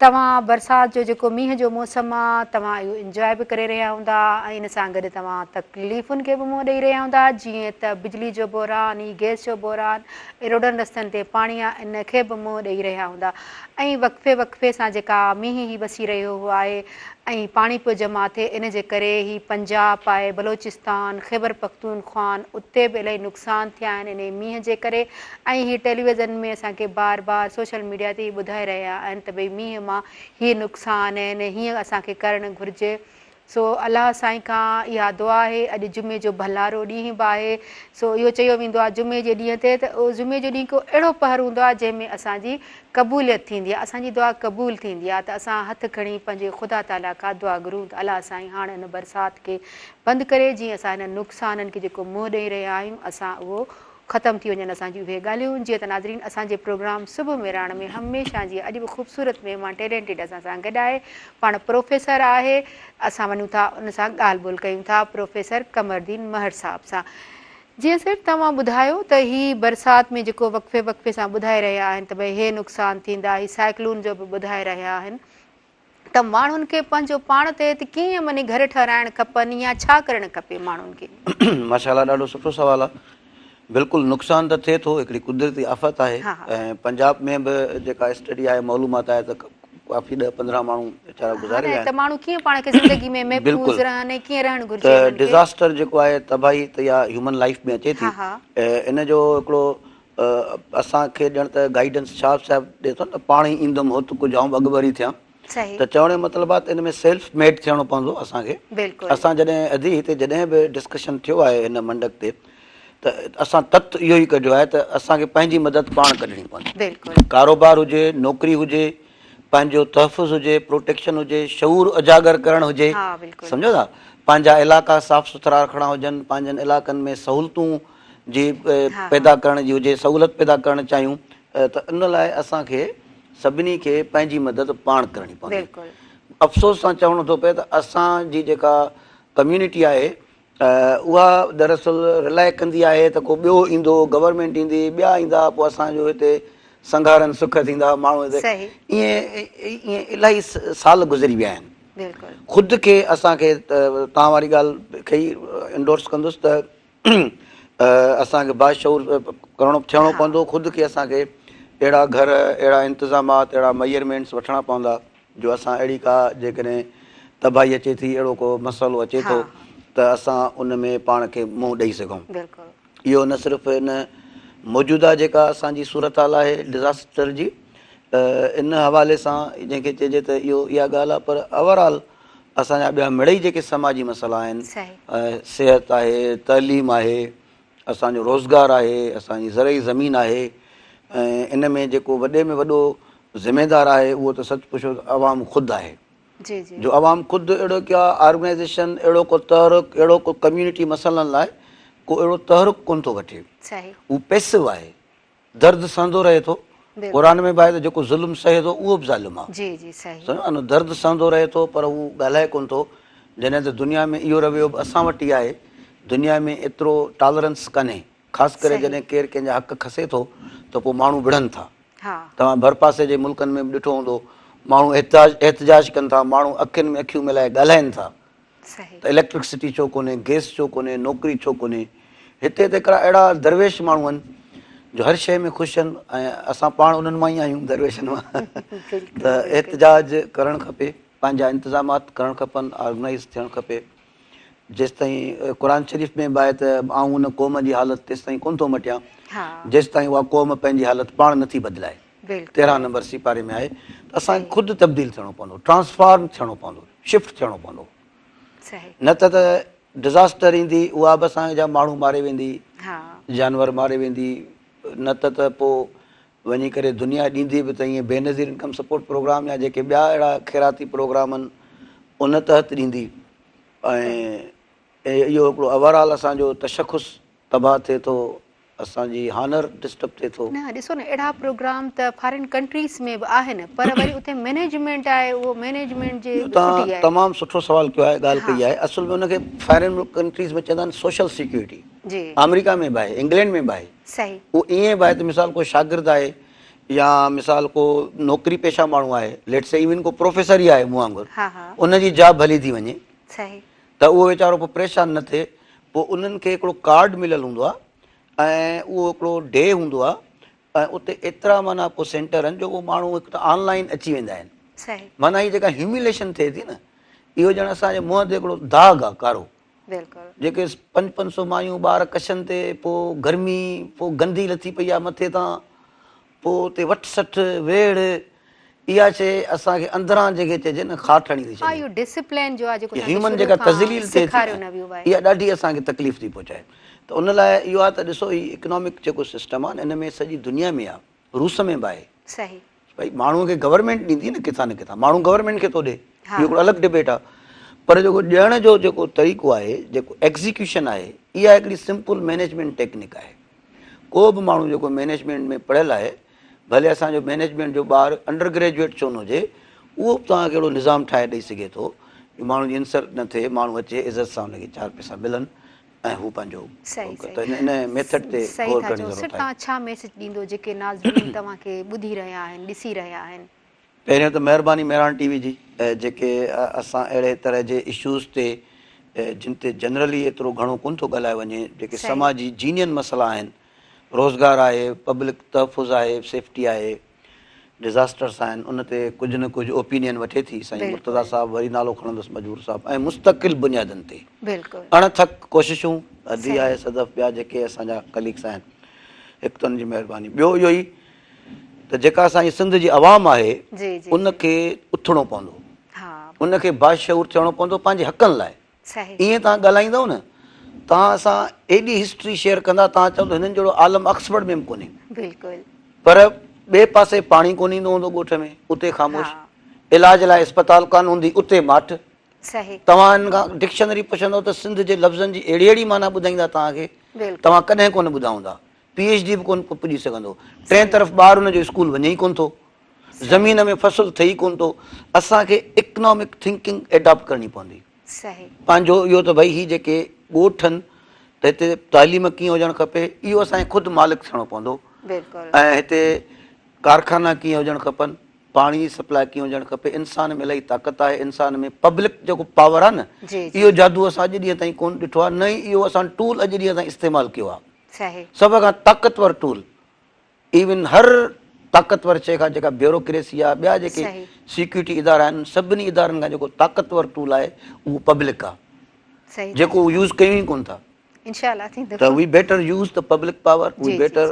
तव्हां बरसाति जो जेको मींहं जो मौसमु आहे तव्हां इहो इंजॉय बि करे रहिया हूंदा ऐं इन सां गॾु तव्हां तकलीफ़ुनि खे बि मुंहुं ॾेई रहिया हूंदा, जीअं त बिजली जो बहिरान, गैस जो बहिरान, रोडनि रस्तनि ते पाणी आहे इन खे बि मुंहुं ॾेई रहिया हूंदा। ऐं वक़्फे वक़्फे सां जेका मींहं ई वसी रहियो आहे ऐं पाणी पियो जमा थिए, इन जे करे ई पंजाब आहे, बलोचिस्तान, ख़ैबर पख्तूनख्वान, उते बि इलाही नुक़सान थिया आहिनि इन मींहं जे करे। ऐं हीअ टेलीविज़न में असांखे बार बार सोशल मीडिया ते ॿुधाए रहिया आहिनि त भई मींहं मां हीअ नुक़सान आहिनि, हीअं असांखे करणु घुरिजे। सो अलाह साईं खां इहा दुआ आहे। अॼु जुमे जो भलारो ॾींहुं बि आहे, सो इहो चयो वेंदो आहे जुमे जे ॾींहं ते त उहो जुमे जो ॾींहुं को अहिड़ो पहर हूंदो आहे जंहिंमें असांजी क़बूलियत थींदी आहे, असांजी दुआ क़बूल थींदी आहे। त असां हथु खणी पंहिंजे ख़ुदा ताला खां दुआ घुरूं त अलाह साईं हाणे हिन बरसाति खे बंदि करे, जीअं असां हिन नुक़साननि खे जेको मुंहुं ॾेई रहिया आहियूं असां उहो ख़तमु थी वञनि असांजी उहे ॻाल्हियूं। जीअं त नाज़रीन असांजे प्रोग्राम सुबुह में राण में हमेशह जीअं अॼु बि ख़ूबसूरत महिमान टैलेंटेड असां सां गॾु आहे, पाण प्रोफेसर आहे। असां वञूं था उन सां ॻाल्हि ॿोल कयूं था प्रोफेसर कमरदीन महर साहिब सां। जीअं सर तव्हां ॿुधायो त हीअ बरसाति में जेको वक़्फे वक़्फे सां ॿुधाए रहिया आहिनि त भई हे नुक़सान थींदा, हीअ साइक्लोन जो बि ॿुधाए रहिया आहिनि, त माण्हुनि खे पंहिंजो पाण ते कीअं मनी घर ठहिराइणु खपनि या छा करणु खपे माण्हुनि खे? माशाअल्लाह ॾाढो सुठो सुवालु आहे। बिल्कुलु नुक़सान त थिए थो, हिकिड़ी कुदरती आफ़त आहे। ऐं पंजाब में बि जेका स्टडी आहे मालूमात आहे त काफ़ी 10-15 माण्हू वीचारा गुज़ारे विया आहिनि। त माण्हू कीअं पाण खे ज़िंदगी में महफ़ूज़ रहनि, कीअं रहणु घुरिजे? त डिज़ास्टर जेको आहे तबाही त इहा ह्यूमन लाइफ में अचे थी। इन जो हिकिड़ो असांखे ॼण त गाइडेंस शाह साहिबु ॾिए थो न, पाणी ईंदुमि हुत कुझाऊं अॻुभरी थियां, त चवण जो मतिलबु आहे त इन में सेल्फ मेड थियणो पवंदो असांखे। असां जॾहिं अॼु हिते जॾहिं बि डिस्कशन थियो आहे हिन मंडप ते त असां तत इहो ई कढियो आहे त असांखे पंहिंजी मदद पाण कढणी पवंदी। कारोबार हुजे, नौकिरी हुजे, पंहिंजो तहफ़ुज़ हुजे, प्रोटेक्शन हुजे, शऊर उजागर करणु हुजे, सम्झो था, पंहिंजा इलाइक़ा साफ़ सुथरा रखणा हुजनि, पंहिंजनि इलाइक़नि में सहूलियतूं जी पैदा करण जी हुजे, सहूलियत पैदा करणु चाहियूं त इन लाइ असांखे सभिनी खे पंहिंजी मदद पाण करणी पवंदी। अफ़सोस सां चवणो थो पए त असांजी जेका कम्यूनिटी आहे उहा दरअसल रिलाए कंदी आहे त को ॿियो ईंदो, गवर्नमेंट ईंदी, ॿिया ईंदा, पोइ असांजो हिते संघारनि सुख थींदा, माण्हू हिते ईअं इलाही साल गुज़री विया आहिनि। बिल्कुलु ख़ुदि खे असांखे तव्हां वारी ॻाल्हि खे ई इंडोर्स कंदुसि त असांखे बाशऊर थियणो पवंदो। ख़ुदि खे असांखे अहिड़ा घर, अहिड़ा इंतिज़ामात, अहिड़ा मेजरमेंट्स वठणा पवंदा जो असां अहिड़ी का जेकॾहिं तबाही अचे थी, अहिड़ो को मसइलो अचे थो त असां उन में पाण खे मुंहुं ॾेई सघूं। इहो न सिर्फ़ु इन मौजूदा जेका असांजी सूरत हाल आहे डिज़ास्टर जी, इन हवाले सां जंहिंखे चइजे त इहो इहा ॻाल्हि आहे, पर ओवरऑल असांजा ॿिया मिड़ई जेके समाजी मसइला आहिनि, सिहत आहे, तइलीम आहे, असांजो रोज़गारु आहे, असांजी ज़रई ज़मीन आहे, ऐं इन में जेको वॾे में वॾो ज़िमेदारु आहे उहो त सच पुछो अवाम ख़ुदि आहे। जो अवाम ख़ुदि अहिड़ो क्या ऑर्गेनाइज़ेशन, अहिड़ो को तहरुक, अहिड़ो को कम्यूनिटी मसइलनि लाइ को अहिड़ो तहरुक कोन थो वठे। उहो पैसिव आहे, दर्द सहंदो रहे थो। क़ुरान में बि आहे त जेको ज़ुल्म सहे थो उहो बि ज़ालिम आहे। दर्द सहंदो रहे थो पर उहो ॻाल्हाए कोन थो। जॾहिं त दुनिया में इहो रवैयो बि असां वटि ई आहे। दुनिया में एतिरो टॉलरेंस कान्हे, ख़ासि करे जॾहिं केरु कंहिंजा हक़ खसे थो त पोइ माण्हू विढ़नि था। तव्हां भरपासे जे मुल्कनि में बि ॾिठो हूंदो, माण्हू एहतिजाज कनि था, माण्हू अखियुनि में अखियूं मिलाए ॻाल्हाइनि था त इलेक्ट्रिसिटी छो कोन्हे, गैस छो कोन्हे, नौकिरी छो कोन्हे। हिते त हिकिड़ा अहिड़ा दरवेश माण्हू आहिनि जो हर शइ में ख़ुशि आहिनि, ऐं असां पाण उन्हनि मां ई आहियूं दरवेशनि मां। त एहतिजाज करणु खपे, पंहिंजा इंतिज़ामात करणु खपनि, ऑर्गनाइज़ थियणु खपे। जेसिताईं क़ुर शरीफ़ में बि आहे त आउं उन क़ौम जी हालत तेसिताईं कोन थो मटियां जेसिताईं उहा क़ौम पंहिंजी हालत पाण नथी बदिलाए। 13 नंबर सिपारे में आहे त असांखे ख़ुदि तब्दील थियणो पवंदो, ट्रांसफॉर्म थियणो पवंदो, शिफ्ट थियणो पवंदो। न त डिज़ास्टर ईंदी, उहा बि असांजा माण्हू मारे वेंदी, जानवर मारे वेंदी। न त पोइ वञी करे दुनिया ॾींदी बि त ईअं बेनज़ीर इनकम सपोर्ट प्रोग्राम या जेके ॿिया अहिड़ा ख़ैराती प्रोग्राम आहिनि उन तहत ॾींदी। ऐं इहो हिकिड़ो ओवरऑल असांजो तशख़ुस तबाह थिए थो, असांजी हानर डिस्टर्ब थिए थो। न ॾिसो न, अहिड़ा प्रोग्राम त फॉरेन कंट्रीज़ में बि आहिनि, पर वरी उते मैनेजमेंट आहे, उहो मैनेजमेंट जे तव्हां तमामु सुठो सवाल कयो आहे, ॻाल्हि कई आहे। असुल में उनखे फॉरेन कंट्रीज़ में चवंदा आहिनि सोशल सिक्योरिटी। अमेरिका में बि आहे, इंग्लैंड में बि आहे। उहो ईअं बि आहे त मिसाल को शागिर्दु आहे या मिसाल को नौकिरी पेशा माण्हू आहे, लेट्स से इवन को प्रोफेसर ई आहे मूं वांगुरु, उनजी जॉब हली थी वञे त उहो वीचारो पोइ परेशान न थिए। पोइ उन्हनि खे हिकिड़ो कार्ड मिलियल हूंदो आहे ऐं उहो हिकिड़ो डे हूंदो आहे, ऐं उते एतिरा माना पोइ सेंटर आहिनि जो उहो माण्हू हिकु त ऑनलाइन अची वेंदा आहिनि। माना हीअ जेका ह्यूमिलेशन थिए थी न, इहो ॼण असांजे मुंहं ते हिकिड़ो दाग़ आहे कारो। जेके 500 मायूं ॿार कशनि ते, पोइ गर्मी, पोइ गंदी लथी पई आहे मथे तां, पोइ उते वठ सठ वेड़, इहा शइ असांखे अंदरां जेके चइजे न खाठणी थी छॾे। ह्यूमन जेका तज़लील थिए थी, इहा ॾाढी असांखे तकलीफ़ थी पहुचाए। त उन लाइ इहो आहे त ॾिसो, हीउ इकनॉमिक जेको सिस्टम आहे इन में सॼी दुनिया में आहे, रूस में बि आहे। भई माण्हूअ खे गवर्नमेंट ॾींदी न किथां न किथां, माण्हू गवर्नमेंट खे थो ॾे, इहो हिकिड़ो अलॻि डिबेट आहे। पर जेको ॾियण जो जेको तरीक़ो आहे, जेको एग्ज़ीक्यूशन आहे, इहा हिकिड़ी सिंपल मैनेजमेंट टेक्निक आहे। को बि माण्हू जेको मैनेजमेंट में पढ़ियल आहे, भले असांजो मैनेजमेंट जो ॿारु अंडर ग्रेजुएट छो न हुजे, उहो बि तव्हांखे अहिड़ो निज़ाम ठाहे ॾेई सघे थो कि माण्हू जी इंसल्ट न थिए, माण्हू अचे इज़त सां हुनखे 4 पैसा मिलनि ऐं हू पंहिंजो इन मेथड ते गौर करण जी ज़रूरत आहे। तव्हां छा मैसेज ॾींदो जेके नाज़रीन तव्हांखे ॿुधी रहिया आहिनि, ॾिसी रहिया आहिनि? पहिरियों त महिरबानी मेरान टीवी जी, जेके असां अहिड़े तरह जे इशूज़ ते जिन ते जनरली एतिरो घणो कोन थो ॻाल्हाए वञे, जेके समाजी जीनियन मसइला आहिनि, रोज़गारु आहे, पब्लिक तहफ़ुज़ आहे, सेफ्टी आहे, डिज़ास्टर्स आहिनि, उन ते कुझु न कुझु ओपिनियन वठे थी साईं मुर्तज़ा साहब, वरी नालो खणंदुसि मजबूर साहब, ऐं मुस्तक़िल बुनियादनि ते अणथक कोशिशूं अदी आहे सदफ़, ॿिया जेके असांजा कलीग्स आहिनि, हिकु त उन्हनि जी महिरबानी। ॿियो इहो ई त जेका असांजी सिंध जी आवाम आहे उनखे उथणो पवंदो, उनखे बाशऊर थियणो पवंदो पंहिंजे हक़नि लाइ। ईअं तव्हां ॻाल्हाईंदव न, तव्हां सां एॾी हिस्ट्री शेयर कंदा, तव्हां चवंदो हिननि जहिड़ो आलम ऑक्सफर्ड में बि कोन्हे। पर ॿिए पासे पाणी कोन ईंदो हूंदो ॻोठ में, उते ख़ामोश, इलाज लाइ अस्पताल कान हूंदी, उते माठ। तव्हां हिन खां डिक्शनरी पुछंदव त सिंध जे लफ़्ज़नि जी अहिड़ी अहिड़ी माना ॿुधाईंदा तव्हांखे, तव्हां कॾहिं कोन ॿुधा हूंदा। PhD बि कोन पुॼी सघंदो। टे तरफ़ ॿार हुनजो स्कूल वञे ई कोन थो, ज़मीन में फसल थिए ई कोन थो। असांखे इकनॉमिक थिंकिंग एडॉप्ट करणी पवंदी। पंहिंजो इहो त भई ही जेके ॻोठ आहिनि त हिते तालीम कीअं हुजणु खपे, इहो असांखे ख़ुदि मालिक थियणो पवंदो। ऐं हिते कारखाना कीअं हुजणु खपनि, पाणी जी सप्लाई कीअं हुजणु खपे, इंसान में इलाही ताक़त आहे, इंसान में पब्लिक जेको पावर आहे न, जी इहो जादू असां अॼु ॾींहं ताईं कोन ॾिठो आहे, न ई इहो असां टूल अॼु ॾींहं ताईं इस्तेमालु कयो आहे। सही सभ खां ताक़तवर टूल, इवन हर ताक़तवर शइ खां जेका ब्यूरोक्रेसी आहे, ॿिया जेके सही सिक्योरिटी इदारा आहिनि, सभिनी इदारनि खां जेको ताक़तवर टूल आहे उहो पब्लिक आहे, सही जेको उहो यूज़ कयूं ई कोन था। इंशाल्लाह थींदो। त we better use the public power, we जी, बेटर,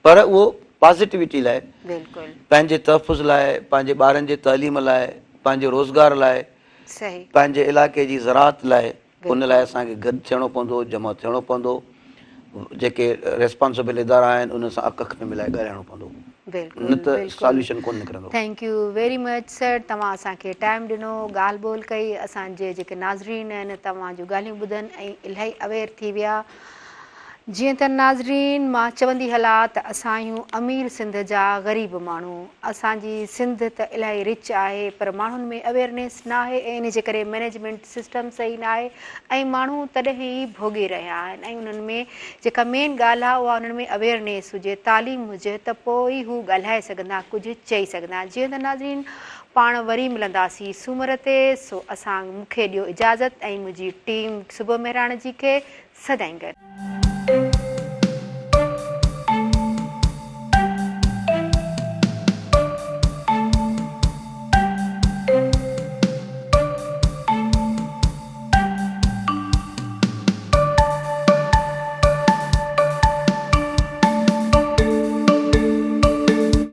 पर उहो पॉज़िटिविटी लाइ, बिल्कुलु पंहिंजे तहफ़ुज़ लाइ, पंहिंजे ॿारनि जे तालीम लाइ, पंहिंजे रोज़गार लाइ, सही पंहिंजे इलाइक़े जी ज़राअत लाइ, उन लाइ असांखे गॾु थियणो पवंदो, जमा थियणो पवंदो, जेके रेस्पॉन्सिबल इदारा आहिनि उन सां अख में मिलाए ॻाल्हाइणो पवंदो, न त सॉल्यूशन कोन निकिरंदो। Thank U very much sir, तव्हां असांखे टाइम ॾिनो, ॻाल्हि ॿोल कई, असांजे जेके नाज़रीन आहिनि तव्हां जूं ॻाल्हियूं ॿुधनि ऐं इलाही अवेयर थी विया। जीअं त नाज़रीन मां चवंदी हलां त असां अमीर सिंध जा ग़रीब माण्हू, असांजी सिंध त इलाही रिच आहे पर माण्हुनि में अवेयरनेस न आहे ऐं इन जे करे मैनेजमेंट सिस्टम सही न आहे ऐं माण्हू तॾहिं ई भोॻे रहिया आहिनि ऐं उन्हनि में जेका मेन ॻाल्हि आहे उहा उन्हनि में अवेयरनेस हुजे, तालीम हुजे त पोइ ई हू ॻाल्हाए सघंदा, कुझु चई सघंदा। जीअं त नाज़रीन पाण वरी मिलंदासीं सूमर ते, सो मूंखे ॾियो इजाज़त ऐं मुंहिंजी टीम सुबुह मेहराण जी खे सदाईं गॾु।